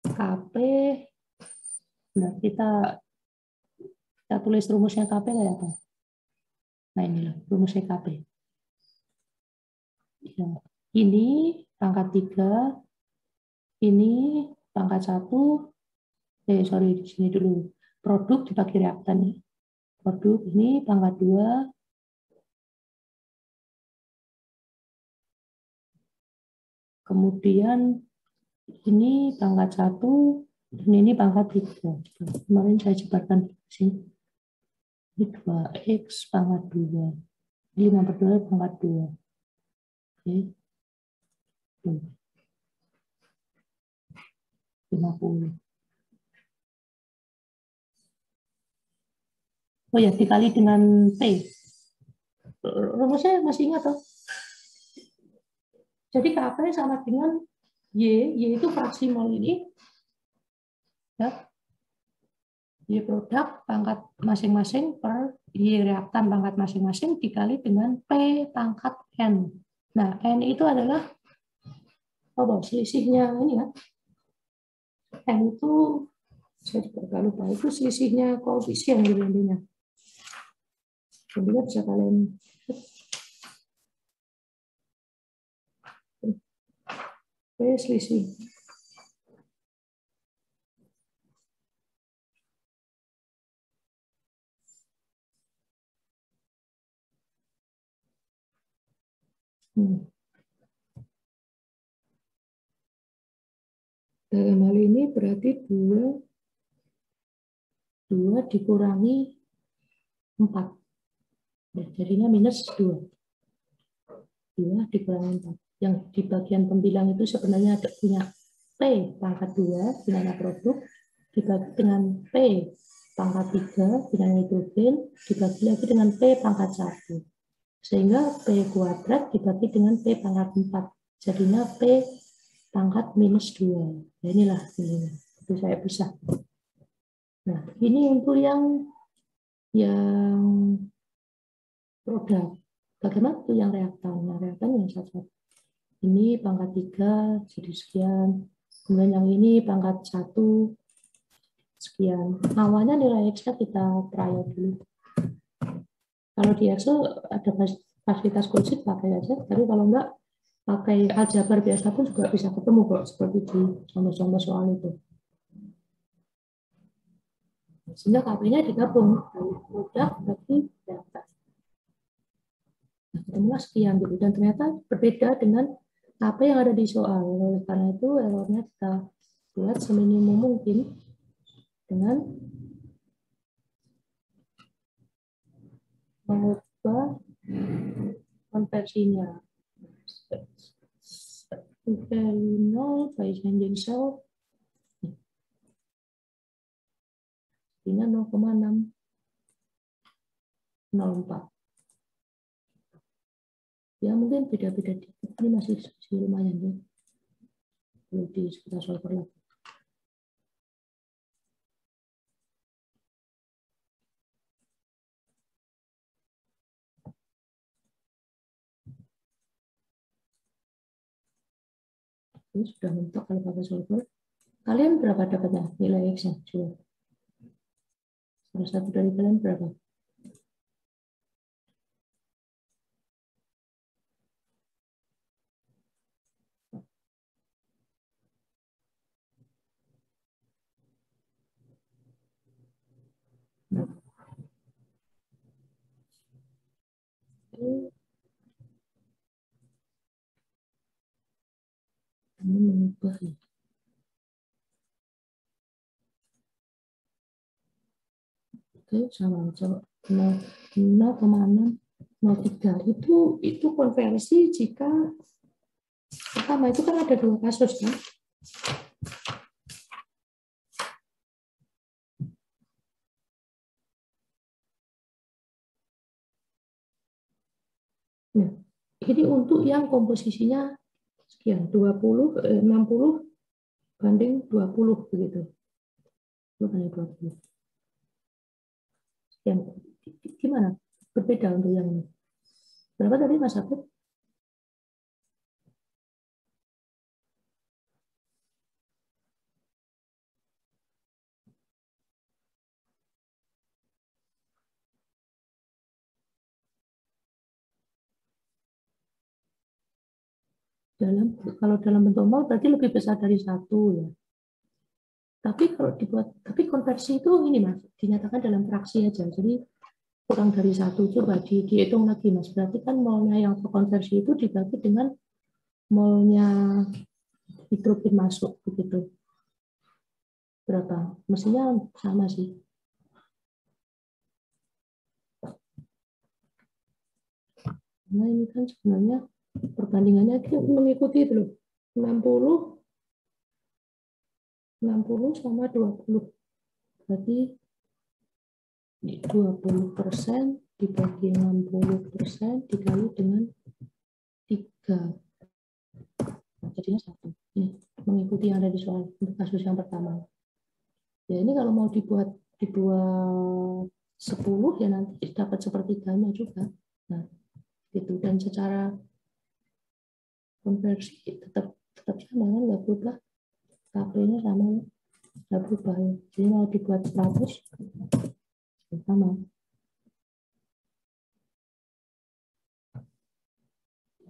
KP. Nah, kita tulis rumusnya KP kayak apa? Nah, inilah rumusnya KP. Ya. Ini pangkat 3, ini pangkat 1. Sorry, di sini dulu. Produk dibagi reaktan ya. Produk ini pangkat 2. Kemudian ini pangkat 1, dan ini pangkat 3. Kemarin saya sebarkan di sini. Ini 2x pangkat 2. Ini 5/2 pangkat 2. Oke. 50. Oh ya, dikali dengan P. Rumusnya masih ingat toh? Jadi KP sama dengan Y itu fraksi mol ini. Ya. Y produk pangkat masing-masing per Y reaktan pangkat masing-masing dikali dengan P pangkat N. Nah, N itu adalah selisihnya ini ya. N itu saya juga lupa, itu selisihnya koefisien gitu intinya. Intinya bisa kalian selisih. Dalam hal ini berarti 2 dikurangi 4. Ya, jadinya minus 2. 2 dikurangi 4. Yang di bagian pembilang itu sebenarnya ada punya P pangkat 2 binanya produk dibagi dengan P pangkat 3 binanya nitrogen dibagi lagi dengan P pangkat 1. Sehingga P kuadrat dibagi dengan P pangkat 4. Jadinya P pangkat minus 2. Ya, inilah ini. Itu saya pisah. Nah, ini untuk yang produk. Bagaimana itu yang reaktan? Yang reaktan yang satu. Ini pangkat 3 jadi sekian. Kemudian yang ini pangkat 1 sekian. Awalnya nilai X-nya kita trial dulu. Kalau di Excel ada fasilitas kulsit pakai aja, tapi kalau enggak pakai aljabar biasa pun juga bisa ketemu kok, seperti di contoh-contoh soal itu. Sehingga KP-nya digabung, produk berarti data. Nah, ketemulah sekian gitu, dan ternyata berbeda dengan KP yang ada di soal. Oleh karena itu errornya kita buat seminimum mungkin dengan mengubah konversinya. Value 0 by changing cell dengan 0,604. Ya mungkin beda-beda dikit. Ini masih lumayan ya. Perlu di sekitar solver lagi. Ini sudah mentok kalau pakai solver. Kalian berapa dapatnya nilai X-nya? Coba. Salah satu dari kalian berapa? Ini mengubah ya. Oke, sama coba 0,603 itu konversi jika pertama itu kan ada 2 kasus kan. Nah, ini untuk yang komposisinya sekian 60 banding 20 begitu. 10 banding 20. Yang gimana? Berbeda untuk yang ini. Berapa tadi Mas Abid? Kalau dalam bentuk mol berarti lebih besar dari 1 ya. Tapi konversi itu ini Mas, dinyatakan dalam fraksi aja. Jadi kurang dari 1 coba dihitung lagi Mas. Berarti kan molnya yang terkonversi itu dibagi dengan molnya hidrogen masuk begitu. Berapa? Mestinya sama sih. Nah ini kan sebenarnya perbandingannya kita mengikuti itu loh. 60 sama 20. Berarti 20% dibagi 60% dikali dengan 3. Jadinya 1. Ini mengikuti yang ada di soal untuk kasus yang pertama. Ya ini kalau mau dibuat 10 ya nanti dapat sepertiganya juga. Nah, gitu. Dan secara konversi tetap sama kan, nggak berubah. KP-nya sama, nggak berubah. Jadi mau dibuat 100 sama.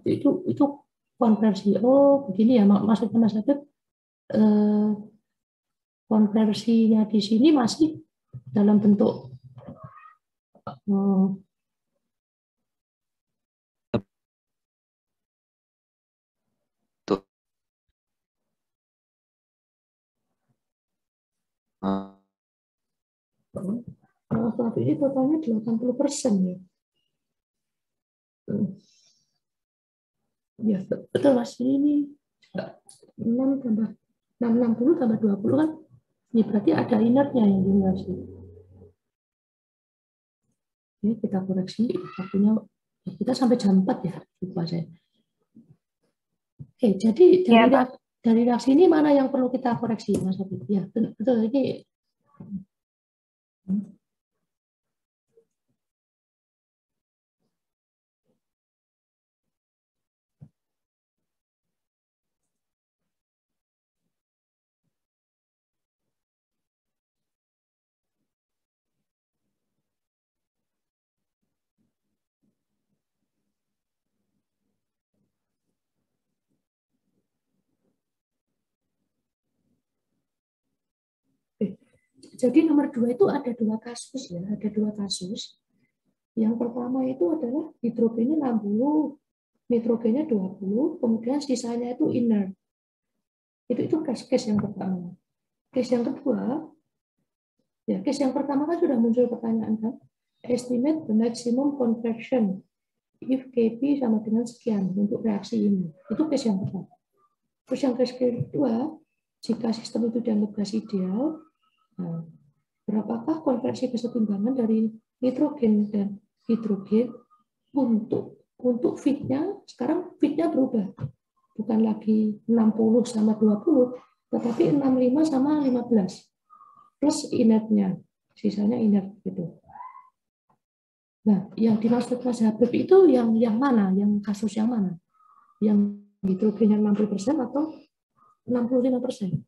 Itu konversi. Oh begini ya maksudnya Mas Adit, konversinya di sini masih dalam bentuk tapi ini totalnya 80% ya. Ya betul Mas, ini 6 tambah 60 tambah 20 kan, ini berarti ada inertnya yang diinversi. Ini kita koreksi waktunya, kita sampai jam 4 ya, lupa saya. Oke, jadi dari reaksi ini mana yang perlu kita koreksi Mas Abid? Ya betul ini. Jadi nomor 2 itu ada 2 kasus ya, ada 2 kasus. Yang pertama itu adalah hidrogennya 60, nitrogennya 20, kemudian sisanya itu inert. Itu case yang pertama. Case yang kedua, ya case yang pertama kan sudah muncul pertanyaan kan, estimate the maximum convection if Kp sama dengan sekian untuk reaksi ini. Itu case yang pertama. Terus yang case kedua, jika sistem itu dianggap gas ideal, nah, berapakah konversi kesetimbangan dari nitrogen dan hidrogen untuk fit-nya? Sekarang fit-nya berubah. Bukan lagi 60 sama 20, tetapi 65 sama 15. Plus inertnya, sisanya inert gitu. Nah, yang dimaksud Mas Habib itu yang mana? Yang kasus yang mana? Yang hidrogennya 60% atau 65%?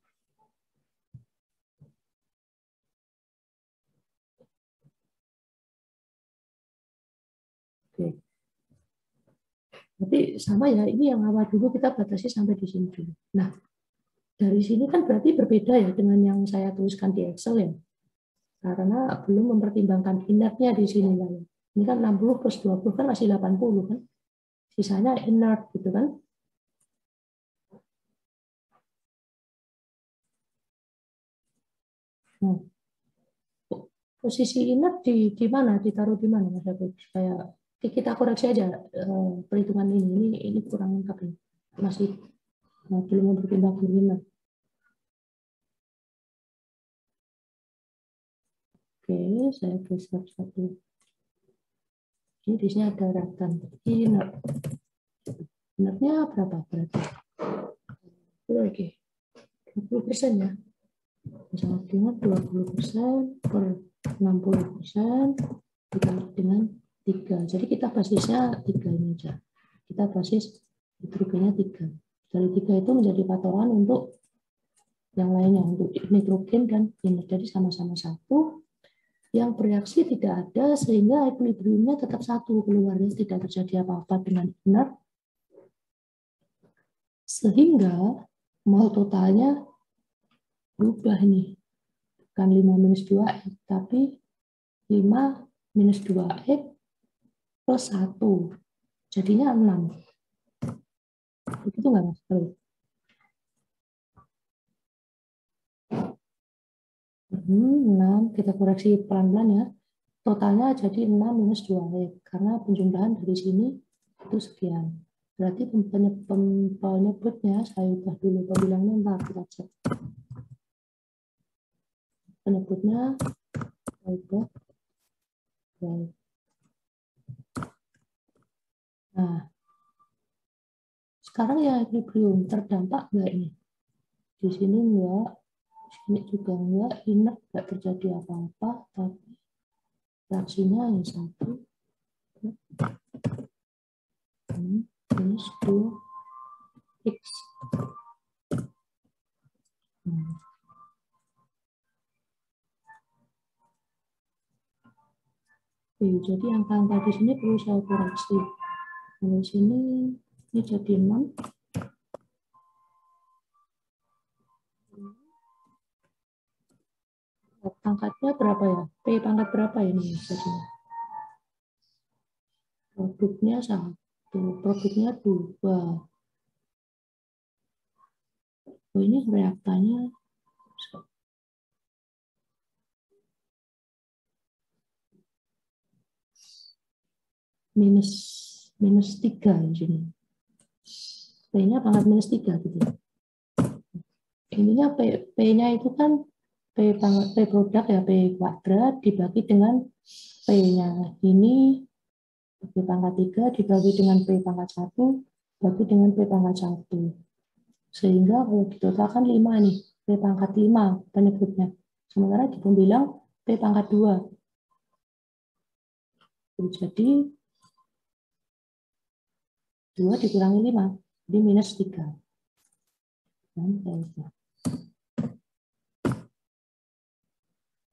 Oke. Berarti sama ya, ini yang awal dulu kita batasi sampai di sini dulu. Nah, dari sini kan berarti berbeda ya dengan yang saya tuliskan di Excel ya. Karena belum mempertimbangkan inertnya di sini. Ini kan 60 plus 20 kan masih 80 kan. Sisanya inert gitu kan. Nah, posisi inert di mana? Ditaruh di mana Mas David? Supaya kita koreksi aja perhitungan ini kurang lengkap ini. Masih belum mempertimbangkan inert. Oke, saya geser satu. Ini di sini ada daratan. Inert. Inertnya berapa berarti? Oke. 20% ya. Misalnya dengan 20% per 60% dikali dengan 3. Jadi kita basisnya 3 ini aja. Kita basis nitrogennya 3. Dari 3 itu menjadi patokan untuk yang lainnya, untuk nitrogen dan ini. Jadi sama-sama 1. Yang bereaksi tidak ada sehingga equilibriumnya tetap 1 keluarnya, tidak terjadi apa-apa dengan inert. Sehingga mol totalnya berubah nih. Bukan 5-2X, tapi 5-2X plus 1. Jadinya 6. Begitu nggak, Mas? 6, kita koreksi pelan-pelan ya. Totalnya jadi 6-2X. Karena penjumlahan dari sini itu sekian. Berarti penyebutnya, saya ubah dulu pembilangnya, ntar kita cek. Penyebutnya, saya ubah. Nah, sekarang ya equilibrium terdampak nggak ini? Di sini enggak, di sini juga enggak, inert nggak terjadi apa-apa, tapi reaksinya hanya 1 minus 2X. Oke, jadi angka-angka di sini perlu saya koreksi. Di sini ini jadi 6. Pangkatnya berapa ya? P pangkat berapa ini? Jadi produknya 1, produknya 2. Oh, ini reaktannya minus 3 di sini. P-nya pangkat minus 3 gitu. Ininya P-nya itu kan P produk ya, P kuadrat dibagi dengan P-nya. Ini P pangkat 3 dibagi dengan P pangkat 1 bagi dengan P pangkat 1. Sehingga kalau ditotalkan 5 nih, P pangkat 5 penyebutnya. Sementara di pembilang P pangkat 2. Jadi 2 dikurangi 5, jadi minus 3.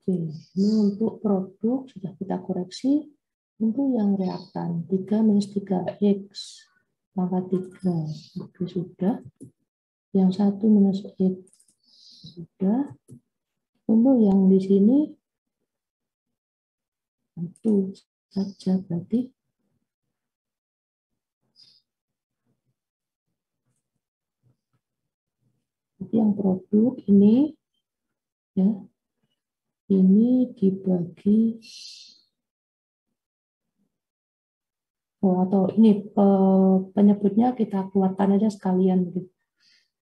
Oke, ini untuk produk sudah kita koreksi. Untuk yang reaktan 3-3X pangkat 3 itu sudah. Yang 1 minus X sudah. Untuk yang di sini itu saja berarti. Jadi yang produk ini ya, ini dibagi atau ini penyebutnya kita keluarkan aja sekalian gitu.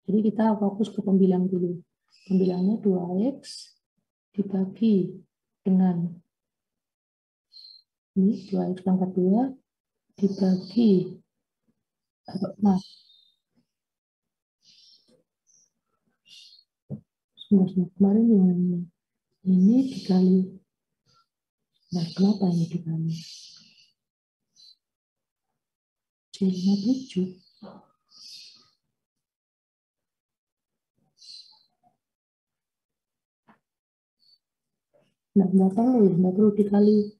Jadi kita fokus ke pembilang dulu. Pembilangnya 2X dibagi dengan ini 2X pangkat 2 dibagi kemarin ini dikali. Nah, kenapa ini dikali? C57. Nggak perlu ya, nggak perlu dikali.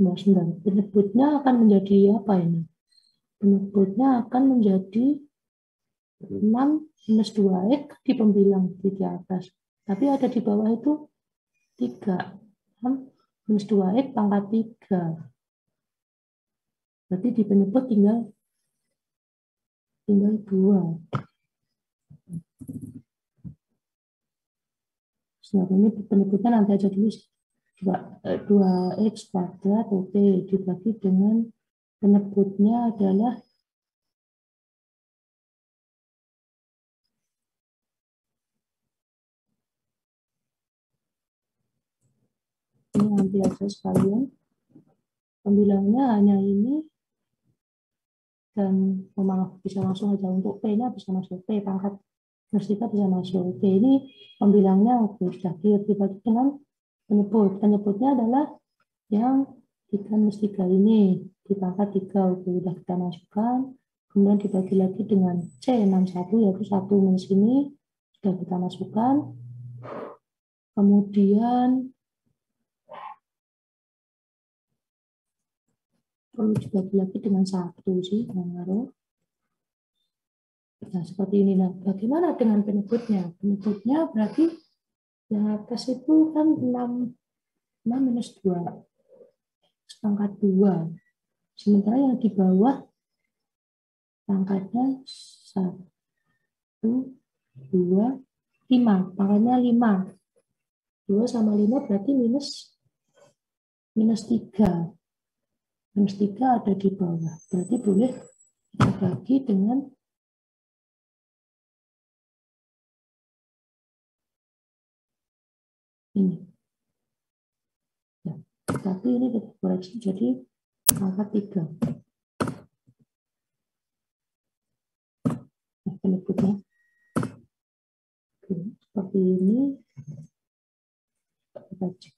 Penyebutnya akan menjadi apa ini? Penyebutnya akan menjadi 6-2X di pembilang di atas. Tapi ada di bawah itu 3. 6-2X pangkat 3. Berarti di penyebut tinggal 2. Nah, ini penyebutnya nanti aja dulu. 2X kuadrat, oke, dibagi dengan penyebutnya adalah aja sekalian. Pembilangnya hanya ini, dan memang bisa langsung aja untuk P-nya bisa masuk P, pangkat minus 3 bisa masuk. Oke, ini pembilangnya sudah dibagi dengan penyebut. Penyebutnya adalah yang 3 minus 3 ini di pangkat 3, oke, sudah kita masukkan. Kemudian dibagi lagi dengan C61, yaitu 1 minus ini sudah kita masukkan. Kemudian perlu dibagi lagi dengan 1 sih, ngaruh. Nah, seperti ini. Nah, bagaimana dengan penyebutnya? Penyebutnya berarti yang atas itu kan 6 minus 2, pangkat 2. Sementara yang di bawah pangkatnya 1, 2, 5. Pangkatnya 5. 2 sama 5 berarti minus 3. Minus 3 ada di bawah. Berarti boleh kita bagi dengan ini. Ya, tapi ini kita koreksi jadi pangkat 3. Nah, penyebutnya seperti ini. Kita cek.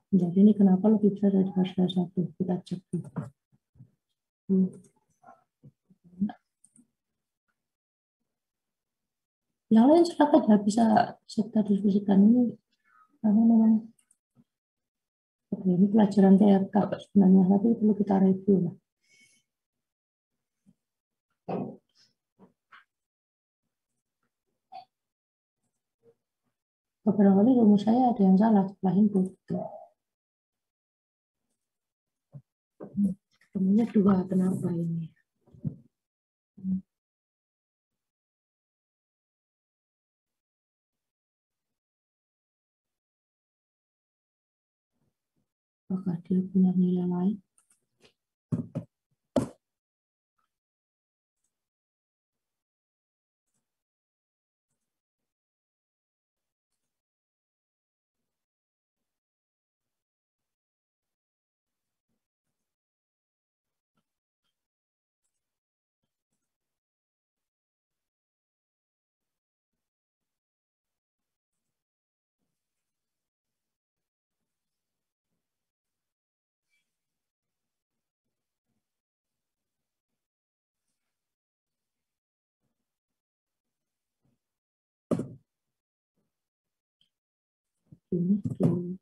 Jadi ini kenapa lebih besar dari pasal 1? Kita cek dulu. Yang lain silakan ya, bisa kita diskusikan ini karena memang ini pelajaran TRK sebenarnya, tapi perlu kita review lah. Beberapa kali rumus saya ada yang salah setelah input. Ketemunya 2, kenapa ini? Apakah dia punya nilai lain? Ini tuh.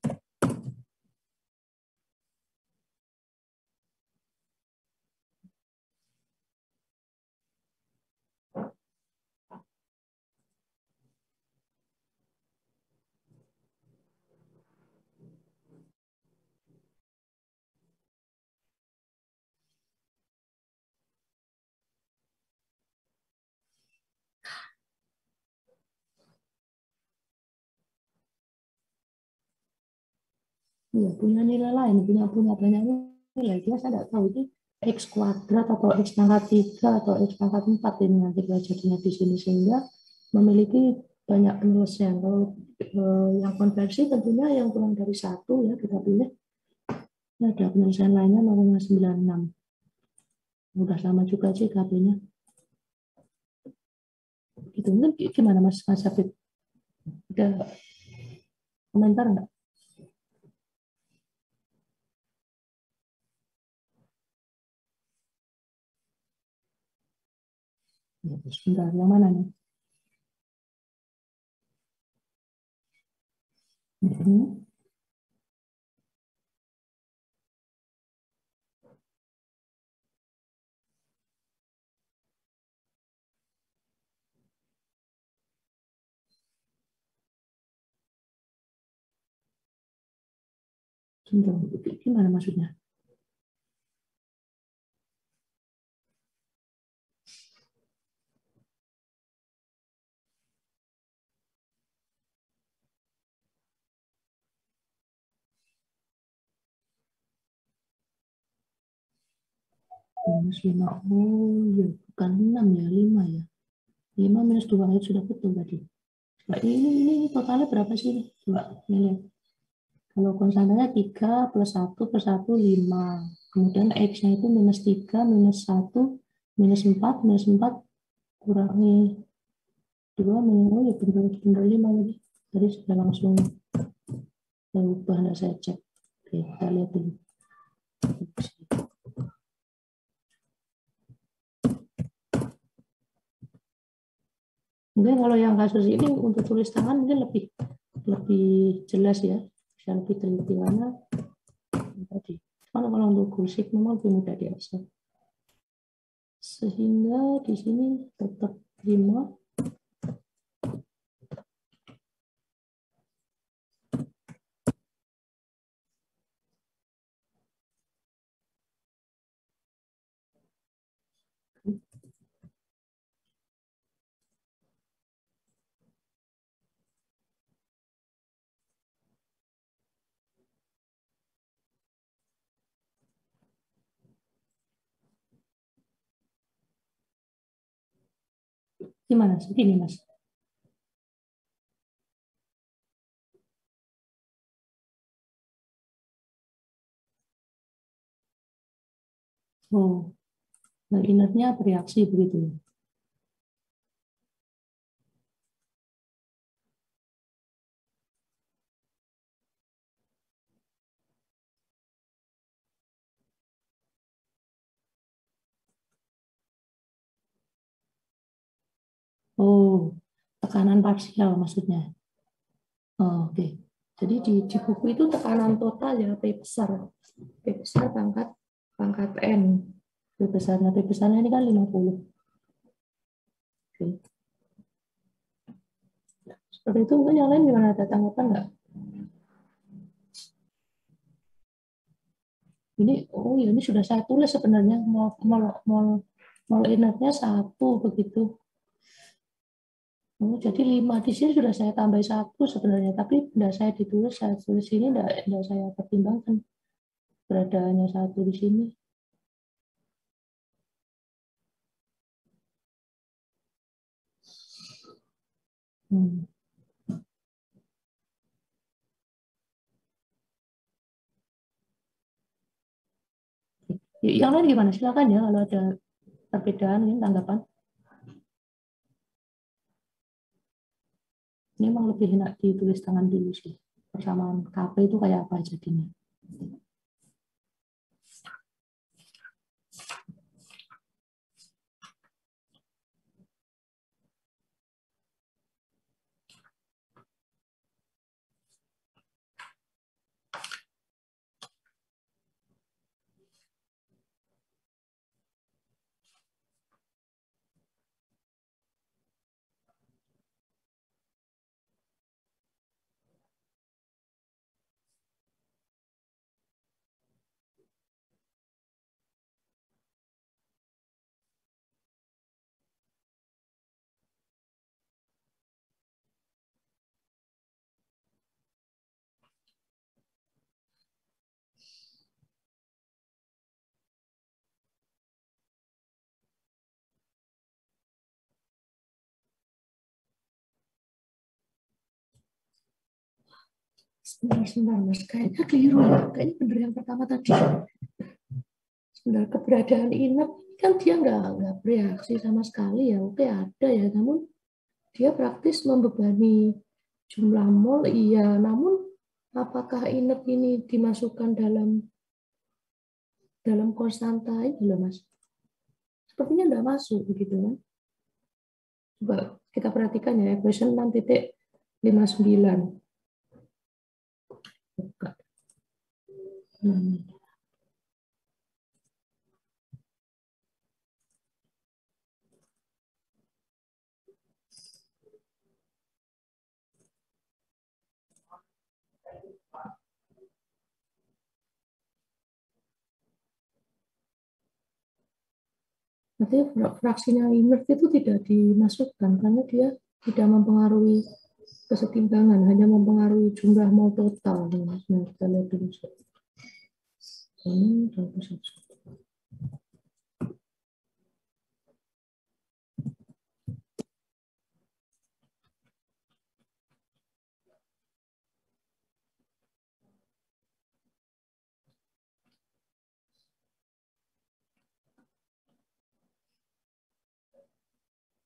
Iya, punya nilai lain, punya banyak nilai. Dia saya tidak tahu itu x kuadrat atau x pangkat 3 atau x pangkat 4 ini nanti belajarnya di sini, sehingga memiliki banyak penyelesaian. Kalau yang konversi tentunya yang kurang dari 1 ya kita pilih. Ini ada penyelesaian lainnya 0,96. Udah sama juga sih KB-nya. Gitu, mungkin gimana Mas Syafid? Ada komentar nggak? Ya, sebentar, yang mana nih? Gimana maksudnya? Minus 5. Oh, ya bukan 6 ya, 5 ya. 5 minus 2 itu sudah betul tadi. Nah, ini totalnya berapa sih? Coba ini lihat. Kalau konstannya 3 plus 1 plus 1, 5. Kemudian X-nya itu minus 3, minus 1, minus 4, minus 4, kurangi 2, minus, oh ya benar 5 tadi. Tadi sudah langsung berubah, nggak saya cek. Oke, kita lihat dulu. Mungkin kalau yang kasus ini untuk tulis tangan mungkin lebih jelas ya, bisa lebih teliti mana tadi. Kalau untuk kursif memang lebih mudah diakses. Sehingga di sini tetap 5. Gimana sih ini Mas? Oh, nah innernya bereaksi begitu ya. Oh, tekanan parsial maksudnya. Oh, oke. Jadi di buku itu tekanan total ya P besar. P besar pangkat N. P besarnya ini kan 50. Oke. Seperti itu mungkin yang lain gimana, ada tanggapan nggak? Ini, oh ya ini sudah saya tulis sebenarnya, mol inertnya 1 begitu. Oh, jadi 5 di sini sudah saya tambah 1 sebenarnya, tapi tidak saya tulis ini tidak saya pertimbangkan beradaannya 1 di sini. Yang lain gimana? Silakan ya kalau ada perbedaan ini tanggapan. Ini memang lebih enak ditulis tangan dulu sih. Persamaan KP itu kayak apa jadinya. Sebentar, Mas. Kayaknya keliru ya. Kayaknya benar yang pertama tadi. Sebentar, keberadaan inert kan dia nggak bereaksi sama sekali ya. Oke, ada ya. Namun dia praktis membebani jumlah mol, iya. Namun apakah inert ini dimasukkan dalam konstanta itu loh, Mas? Sepertinya nggak masuk begitu kan? Coba kita perhatikan ya, equation 6.59. Artinya fraksinya inert itu tidak dimasukkan karena dia tidak mempengaruhi kesetimbangan, hanya mempengaruhi jumlah mol total. Nah, kita lihat dulu.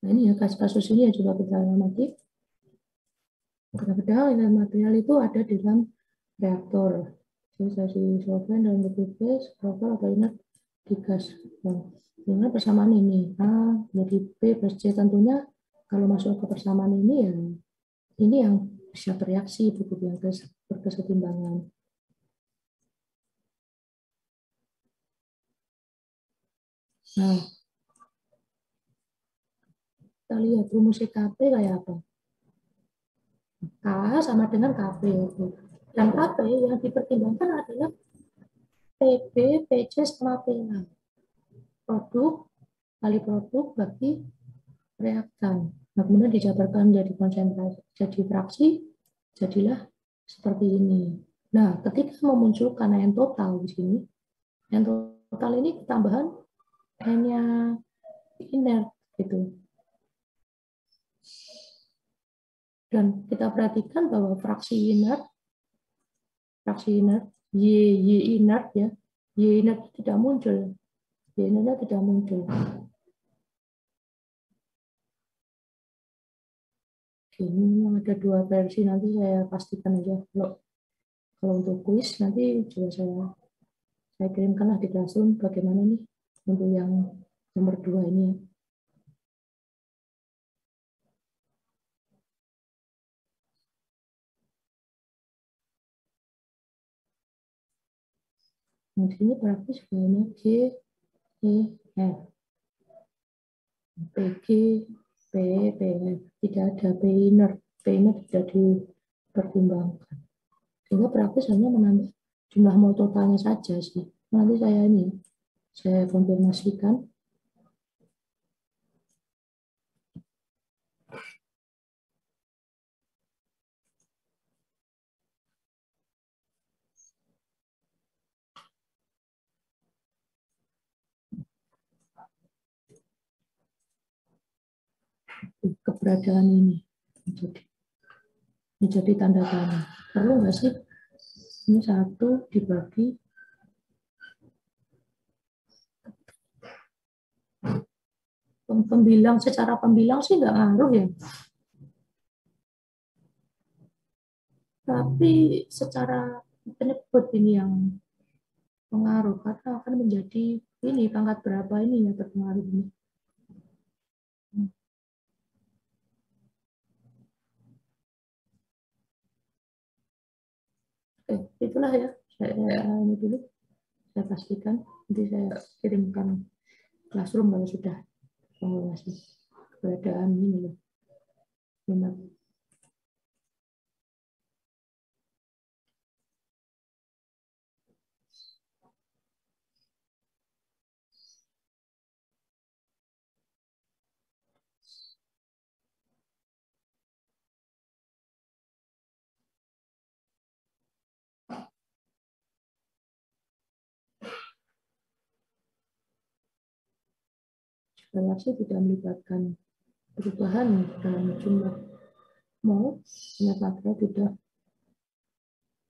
Nah ini ya kasus ini ya juga kita amati. Kadang-kadang inert material itu ada di dalam reaktor. Sosialisasi solvent dalam bentuk gas, reaktor atau inert di gas. Nah, dengan persamaan ini A jadi B plus C, tentunya kalau masuk ke persamaan ini ya ini yang bisa bereaksi buku yang berkesetimbangan. Nah, kita lihat rumus KP kayak apa. K sama dengan KP. Dan KP yang dipertimbangkan adalah PB, PC, sama PA. Produk kali produk bagi reaktan. Nah, kemudian dijabarkan menjadi konsentrasi, jadi fraksi, jadilah seperti ini. Nah, ketika memunculkan N total di sini, N total ini ketambahan N-nya inert gitu. Dan kita perhatikan bahwa fraksi inert, Y inert ya, Y inert tidak muncul. Y inertnya tidak muncul. Ini ada dua versi, nanti saya pastikan aja. Kalau untuk kuis nanti coba saya kirimkanlah di Classroom bagaimana nih untuk yang nomor 2 ini ya. Nah, di sini praktis banyak G, E, F. PG, P, PF. Tidak ada P inert. P inert tidak dipertimbangkan. Sehingga praktis hanya menambah jumlah mol totalnya saja sih. Nanti saya konfirmasikan. Keberadaan ini menjadi tanda tanya. Perlu nggak sih ini 1 dibagi pembilang, secara pembilang sih nggak ngaruh ya. Tapi secara penyebut ini yang pengaruh, karena akan menjadi ini pangkat berapa ini yang berpengaruh ini. Oke, itulah ya. Saya ini dulu. Saya pastikan nanti saya kirimkan Classroom kalau sudah formulasi keberadaan ini loh. Reaksi tidak melibatkan perubahan dalam jumlah mol, material tidak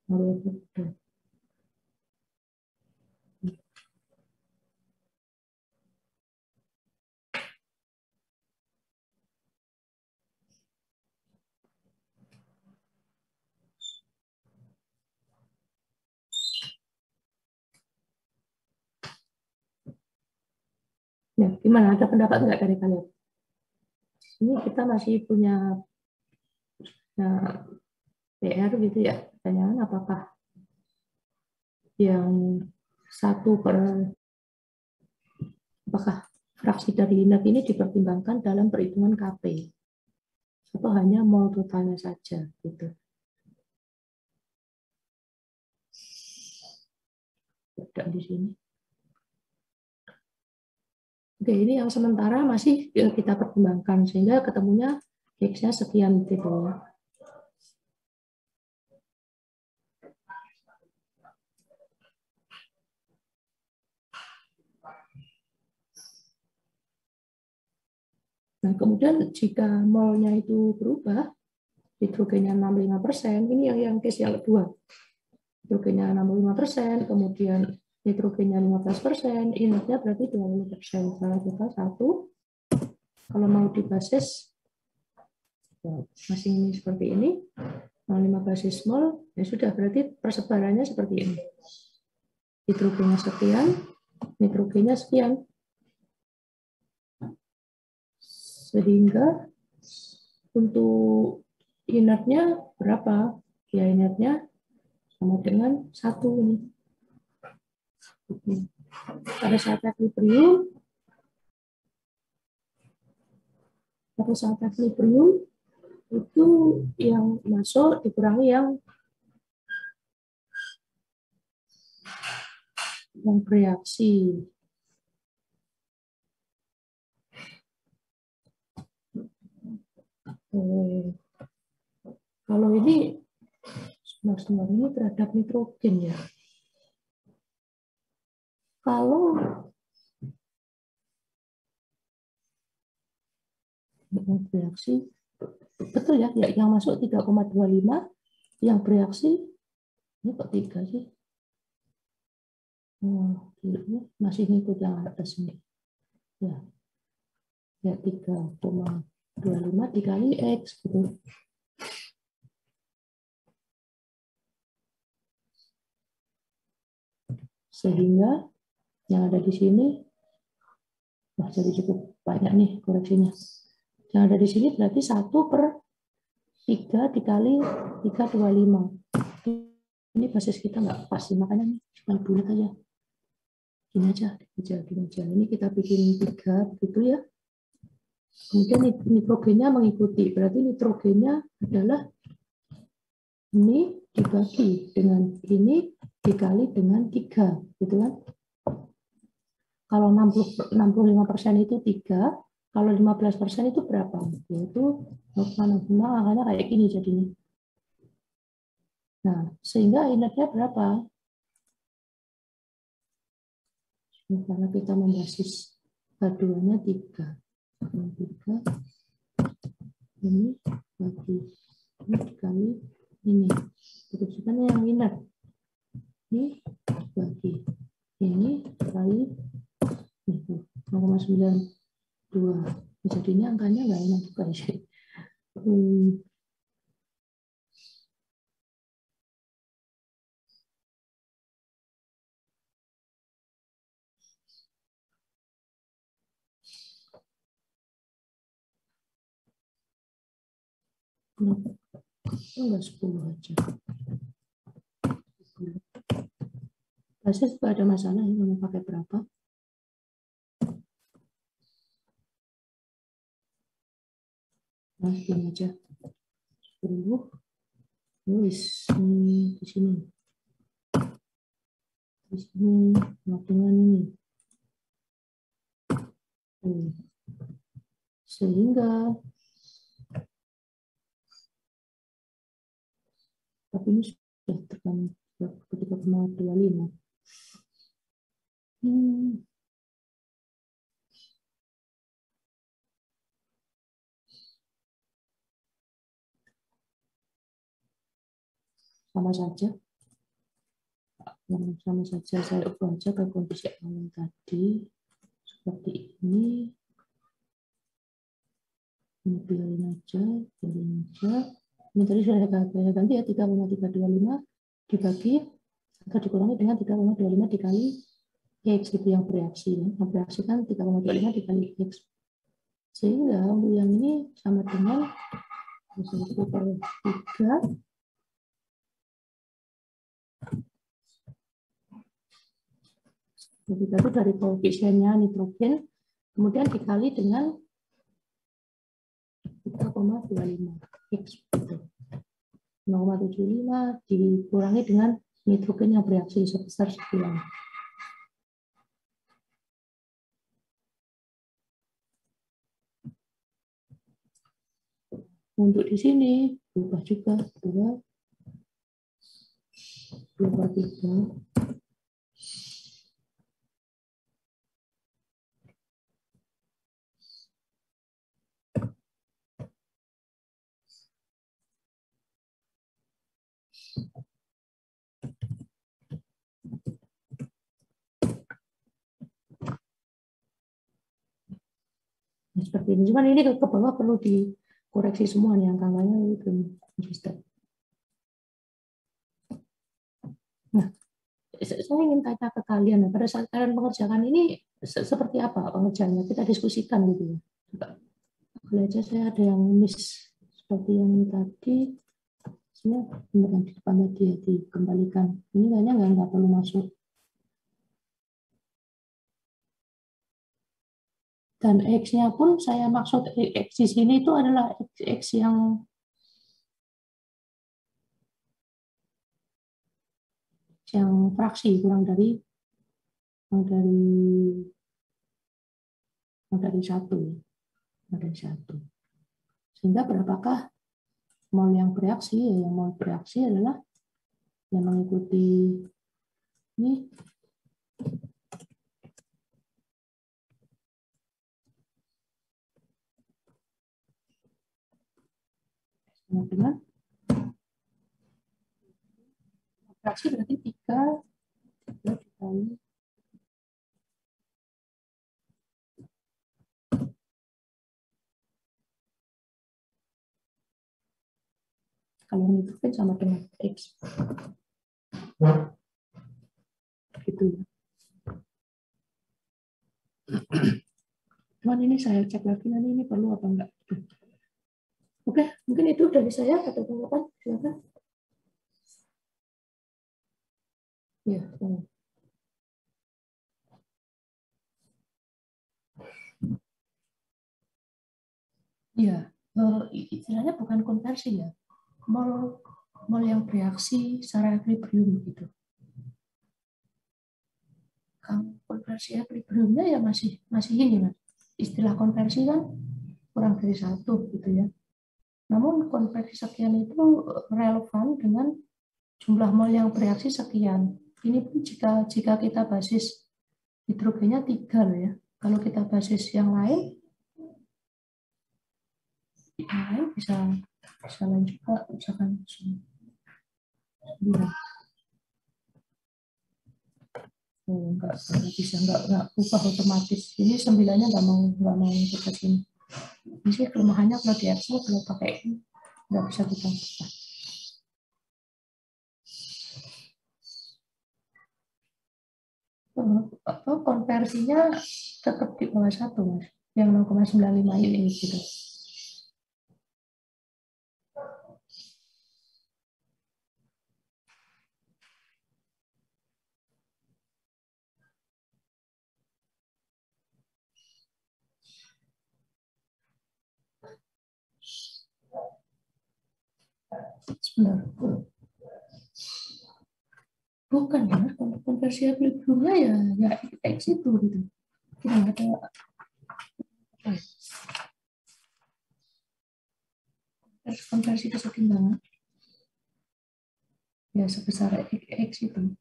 merupakan. Ya, gimana? Ada pendapat nggak dari kalian? Ini kita masih punya PR gitu ya. Pertanyaan apakah yang apakah fraksi dari inert ini dipertimbangkan dalam perhitungan KP atau hanya mol totalnya saja gitu. Tidak di sini. Oke, ini yang sementara masih kita pertimbangkan sehingga ketemunya X-nya sekian gitu ya. Nah, kemudian jika molnya itu berubah, hidrogennya 65%, ini yang case yang kedua. Hidrogennya 65%, kemudian nitrogennya 15%, inertnya berarti 20%. Salah kita 1, Kalau mau di basis, masih ini seperti ini, 0,5 basis mol, ya sudah, berarti persebarannya seperti ini. Hidrogennya sekian, nitrogennya sekian. Sehingga untuk inertnya berapa? Ya inertnya sama dengan 1 ini. Pada saat equilibrium, itu yang masuk dikurangi yang bereaksi. Kalau ini ini terhadap nitrogen ya. Kalau bereaksi, betul ya, yang masuk 3,25, yang bereaksi ini kok 3 sih? Oh, ini masih ngikut yang atas ini. Ya 3,25 dikali X gitu. Sehingga yang ada di sini, wah jadi cukup banyak nih koreksinya. Yang ada di sini berarti 1/3 dikali 325. Ini basis kita nggak pas sih, makanya cuma bulat aja. Gini aja. Ini kita bikin 3 gitu ya. Kemudian nitrogennya mengikuti, berarti nitrogennya adalah ini dibagi dengan ini dikali dengan 3, gitu kan? Kalau 65% itu 3, kalau 15% itu berapa? Yaitu 0,65, angkanya kayak gini jadinya. Nah, sehingga inertnya berapa? Karena kita membasis H2-nya 3. 3 ini bagi ini dikali ini. Teruskan yang inert. Ini bagi ini kali 0,92. Jadinya angkanya nggak enak juga sih. Enggak 10 aja. Basis juga ada masalah ini mau pakai berapa? Nah, ini aja 10. Nulis di sini. Di sini dengan ini. Sehingga tapi ini sudah tekan 3,25. Sama saja. Sama saja saya ubah aja ke kondisi awal tadi seperti ini. Ini biarin aja. Ini tadi sudah saya ganti ya 3,325 dibagi atau dikurangi dengan 3,25 dikali X itu yang bereaksi. Yang bereaksi kan 3,25 dikali X. Sehingga yang ini sama dengan 1/3. Jadi itu dari koefisiennya nitrogen, kemudian dikali dengan 3,25 X. 0,75 dikurangi dengan nitrogen yang bereaksi sebesar 9. Untuk di sini berubah juga 2/3. seperti ini. Cuman ini ke bawah perlu dikoreksi semua nih angka-angkanya belum konsisten. Nah, saya ingin tanya ke kalian, pada saat kalian mengerjakan ini seperti apa pengerjaannya? Kita diskusikan gitu ya. Boleh aja saya ada yang miss seperti yang ini tadi. Sebenarnya beneran di depan tadi ya dikembalikan. Ini kayaknya nggak perlu masuk. Dan X-nya pun saya maksud X di sini itu adalah X yang fraksi kurang dari satu. Sehingga berapakah mol yang bereaksi? Yang mol bereaksi adalah yang mengikuti ini dengan fraksi berarti 3 dikali kalau itu kan sama dengan X. Gitu ya. Cuman ini saya cek lagi nanti ini perlu apa enggak. Oke, mungkin itu dari saya. Atau tanggapan, silakan. Ya, ya, istilahnya bukan konversi ya. Mol yang bereaksi secara equilibrium gitu. Kalau konversi equilibriumnya ya masih ini kan. Istilah konversi kan kurang dari 1 gitu ya. Namun konversi sekian itu relevan dengan jumlah mol yang bereaksi sekian. Ini pun jika kita basis hidrogennya 3 loh ya. Kalau kita basis yang lain bisa lain juga, misalkan 9. Enggak bisa enggak ubah otomatis. Ini 9-nya enggak mau ikut ke sini. Ini sih kelemahannya kalau di Excel kalau pakai ini enggak bisa kita ubah. Konversinya tetap di bawah 1 Mas. Yang 0,95 ini gitu. Sebentar. Bukan ya, konversi equilibriumnya ya X itu gitu. Tidak ada konversi kesetimbangan. Ya sebesar X itu.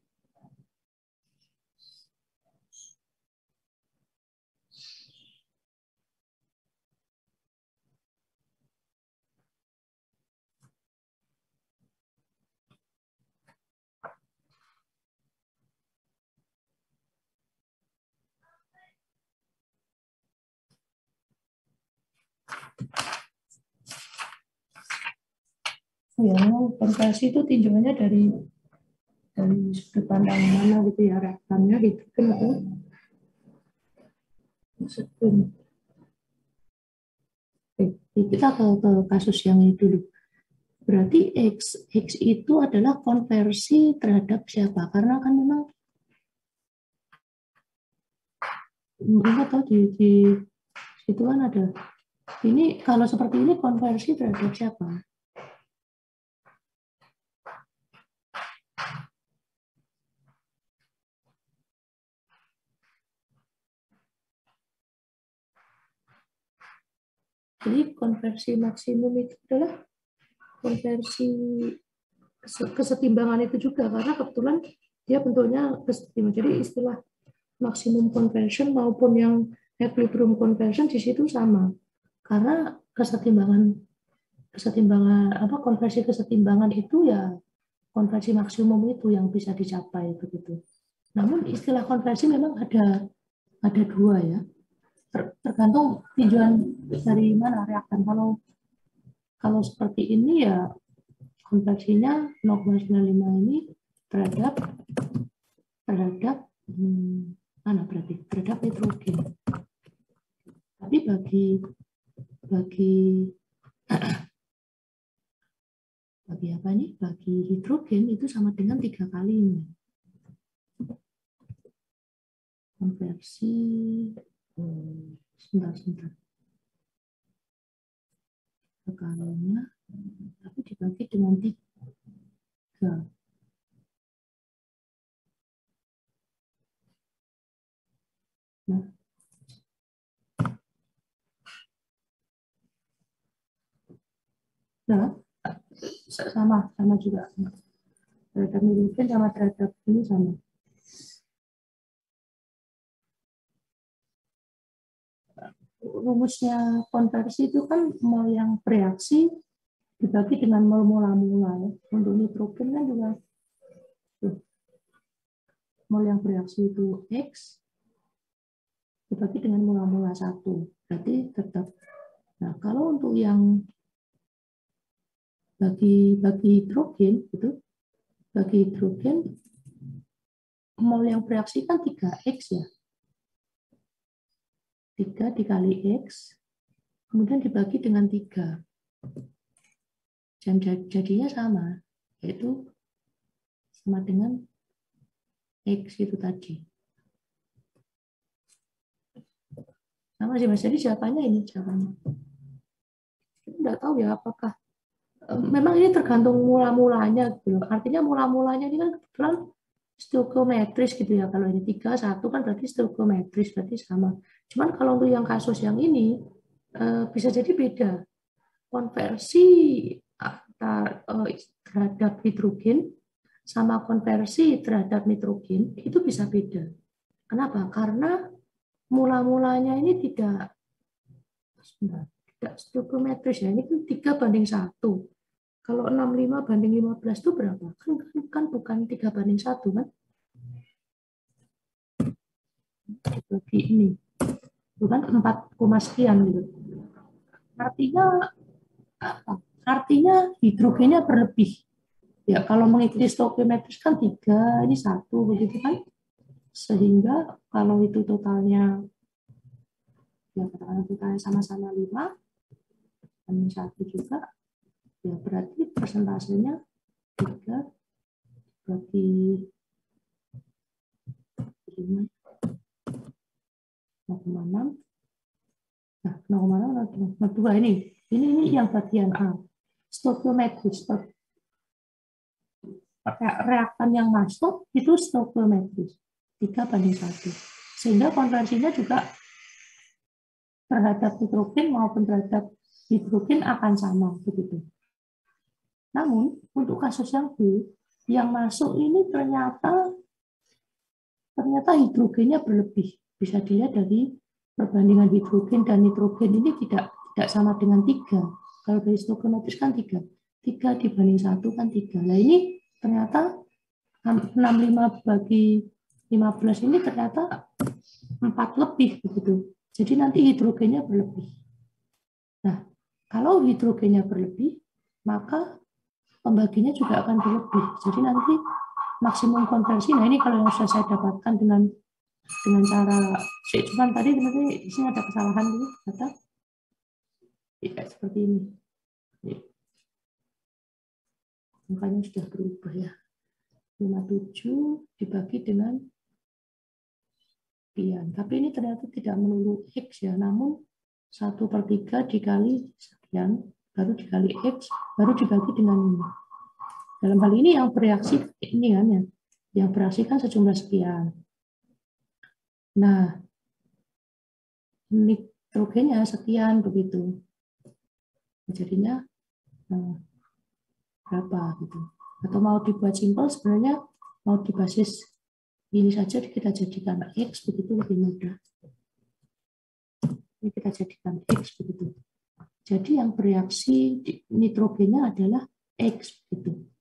Ya, konversi itu tinjauannya dari sudut pandang mana gitu ya, reaktannya gitu kan atau kita ke kasus yang itu dulu. Berarti X itu adalah konversi terhadap siapa? Karena kan memang mereka tahu di situ kan ada. Ini kalau seperti ini konversi terhadap siapa? Jadi konversi maksimum itu adalah konversi kesetimbangan itu juga, karena kebetulan dia bentuknya kesetimbangan. Jadi istilah maksimum conversion maupun yang equilibrium conversion di situ sama, karena kesetimbangan konversi kesetimbangan itu ya konversi maksimum itu yang bisa dicapai begitu. Namun istilah konversi memang ada dua ya, tergantung tinjauan dari mana reaktan. Kalau seperti ini ya konversinya 0,95 ini terhadap mana berarti terhadap nitrogen. Tapi bagi apa nih? Bagi hidrogen itu sama dengan 3 kali ini. Konversi sebentar. Kalinya tapi dibagi dengan 3. Nah, sama juga. Terhadap nitrogen sama terhadap ini sama. Rumusnya konversi itu kan mol yang bereaksi dibagi dengan mol mula-mula. Ya. Untuk nitrogen kan juga mol yang bereaksi itu X dibagi dengan mula-mula 1. Berarti tetap. Nah, kalau untuk yang bagi hidrogen itu bagi hidrogen mol yang bereaksi kan 3X ya. 3 dikali X kemudian dibagi dengan 3. Dan jadinya sama, yaitu sama dengan X itu tadi. Sama sih Mas, jadi jawabannya ini jawabannya. Kita nggak tahu ya apakah memang ini tergantung mula-mulanya gitu loh. Artinya mula-mulanya ini kan kebetulan stoichiometris gitu ya. Kalau ini 3, 1 kan berarti stoichiometris, berarti sama. Cuman kalau untuk yang kasus yang ini bisa jadi beda. Konversi terhadap hidrogen sama konversi terhadap nitrogen itu bisa beda. Kenapa? Karena mula-mulanya ini tidak stoichiometris ya. Ini kan 3:1. Kalau 65 banding 15 itu berapa? Kan bukan 3:1 kan? Bagi ini. Bukan 4, sekian gitu. Artinya apa? Artinya hidrogennya berlebih. Ya, kalau mengikuti stoichiometris kan 3, ini 1 begitu kan? Sehingga kalau itu totalnya ya katakan totalnya sama-sama 5 banding 1 juga. Ya berarti persentasenya 3 bagi 5 0,6. Nah, 0,6 ini yang bagian A. Stoichiometris. Reaktan yang masuk itu stoichiometris. 3:1. Sehingga konversinya juga terhadap nitrogen maupun terhadap hidrogen akan sama begitu. Namun untuk kasus yang B, yang masuk ini ternyata hidrogennya berlebih. Bisa dilihat dari perbandingan hidrogen dan nitrogen ini tidak sama dengan 3. Kalau dari stoichiometris kan 3. 3 dibanding 1 kan 3. Nah ini ternyata 65 bagi 15 ini ternyata 4 lebih begitu. Jadi nanti hidrogennya berlebih. Nah, kalau hidrogennya berlebih, maka pembaginya juga akan berlebih. Jadi nanti maksimum konversi. Nah ini kalau yang sudah saya dapatkan dengan cara cuman tadi di sini ada kesalahan dulu kata ya, seperti ini. Makanya sudah berubah ya. 57 dibagi dengan sekian. Tapi ini ternyata tidak melulu X ya, namun 1/3 dikali sekian, baru dikali X, baru dibagi dengan ini. Dalam hal ini yang bereaksi ini kan ya, yang bereaksi kan sejumlah sekian. Nah, nitrogennya sekian begitu. Jadinya berapa gitu. Atau mau dibuat simpel sebenarnya mau di basis ini saja kita jadikan X begitu lebih mudah. Ini kita jadikan X begitu. Jadi yang bereaksi nitrogennya adalah X begitu.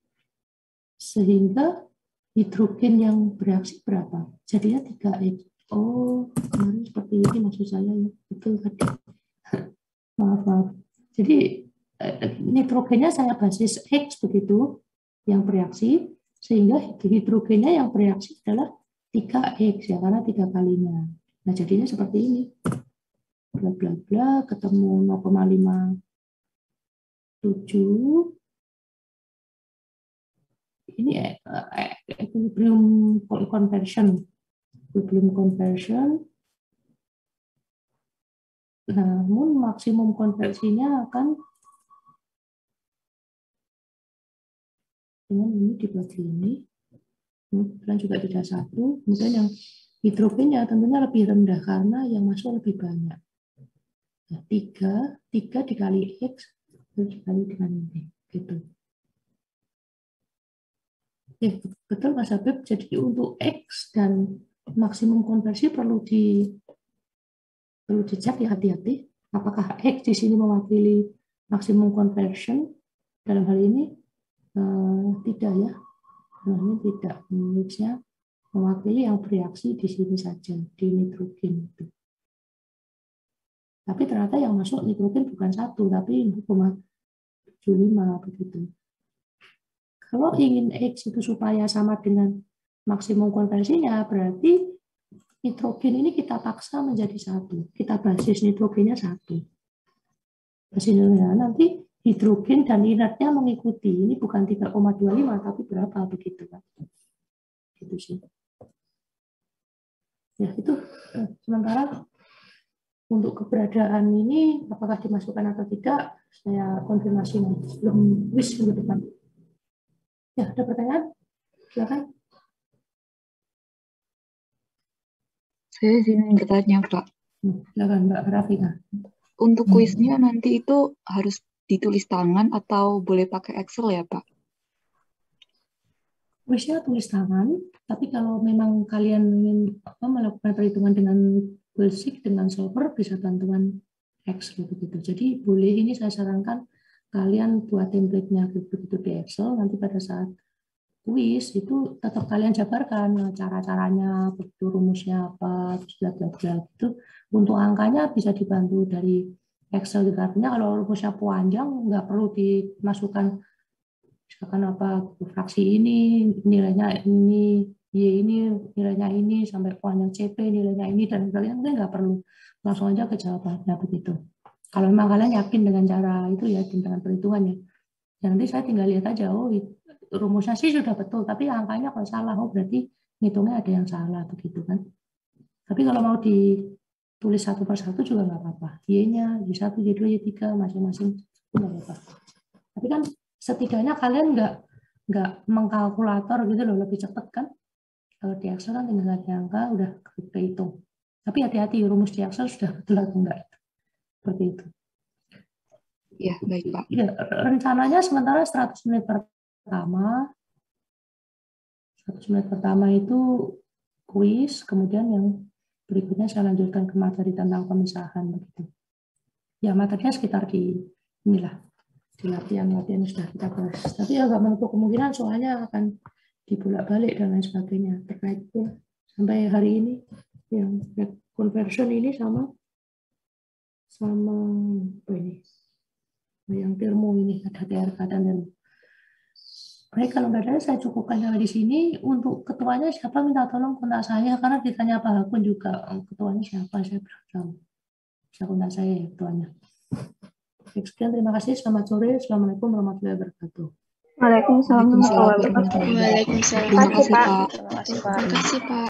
Sehingga hidrogen yang bereaksi berapa? Jadinya 3X. Oh, kemarin seperti ini maksud saya ya. Betul tadi. Maaf. Jadi nitrogennya saya basis X begitu yang bereaksi, sehingga hidrogennya yang bereaksi adalah 3X ya, karena 3 kalinya. Nah, jadinya seperti ini. Bla bla bla ketemu 0,57. Ini equilibrium conversion. Namun maksimum konversinya akan dengan ini dibagi ini. Kemudian juga tidak satu. Kemudian yang hidrogennya tentunya lebih rendah karena yang masuk lebih banyak. Nah, 3 dikali X dikali dengan ini. Gitu. Ya, betul Mas Habib. Jadi untuk X dan maksimum konversi perlu dicek ya, hati-hati. Apakah X di sini mewakili maksimum conversion? Dalam hal ini tidak ya. Nah, ini tidak. X-nya mewakili yang bereaksi di sini saja, di nitrogen itu. Tapi ternyata yang masuk nitrogen bukan 1, tapi 0,75 begitu. Kalau ingin X itu supaya sama dengan maksimum konversinya, berarti nitrogen ini kita paksa menjadi 1. Kita basis nitrogennya 1. Hasilnya nanti hidrogen dan inertnya mengikuti. Ini bukan 3,25, tapi berapa begitu kan? Gitu sih. Ya, itu sementara untuk keberadaan ini apakah dimasukkan atau tidak, saya konfirmasi nanti sebelum wis minggu depan. Ya, ada pertanyaan? Silakan. Saya izin bertanya, Pak. Silakan Mbak Rafika. Untuk kuisnya nanti itu harus ditulis tangan atau boleh pakai Excel ya, Pak? Kuisnya tulis tangan, tapi kalau memang kalian ingin melakukan perhitungan dengan basic dengan solver bisa bantuan Excel begitu. Jadi boleh, ini saya sarankan kalian buat template-nya begitu di Excel, nanti pada saat kuis itu tetap kalian jabarkan cara-caranya, begitu rumusnya apa, terus bla bla bla gitu. Untuk angkanya bisa dibantu dari Excel juga. Artinya kalau rumusnya panjang nggak perlu dimasukkan misalkan apa fraksi ini nilainya ini, Y ini nilainya ini, sampai panjang CP nilainya ini, dan kalian nggak perlu, langsung aja ke jawabannya begitu. Kalau memang kalian yakin dengan cara itu ya, dengan perhitungannya, nanti saya tinggal lihat aja, oh rumusnya sih sudah betul, tapi angkanya kalau salah, oh berarti ngitungnya ada yang salah begitu kan. Tapi kalau mau ditulis satu persatu juga nggak apa-apa, Y-nya Y1, Y2, Y3 masing-masing nggak apa-apa. Tapi kan setidaknya kalian nggak mengkalkulator gitu loh, lebih cepat kan. Kalau di Excel kan tinggal ada angka udah kehitung. Tapi hati-hati, rumus di Excel sudah betul atau enggak. Seperti itu. Ya, baik Pak. Ya, rencananya sementara 100 menit pertama. 100 menit pertama itu kuis, kemudian yang berikutnya saya lanjutkan ke materi tentang pemisahan begitu. Ya, materinya sekitar di inilah, di latihan-latihan sudah kita bahas. Tapi ya nggak menutup kemungkinan soalnya akan dibolak-balik dan lain sebagainya terkait itu. Sampai hari ini yang conversion ini sama apa ini, yang termo ini ada TRK dan termo. Baik, kalau nggak ada saya cukupkan sampai di sini. Untuk ketuanya siapa, minta tolong kontak saya, karena ditanya Pak Hakun juga ketuanya siapa, saya belum tahu. Bisa kontak saya ya ketuanya. Sekian, terima kasih, selamat sore, assalamualaikum warahmatullahi wabarakatuh. Waalaikumsalam warahmatullahi wabarakatuh. Waalaikumsalam. Terima kasih Pak. Terima kasih Pak.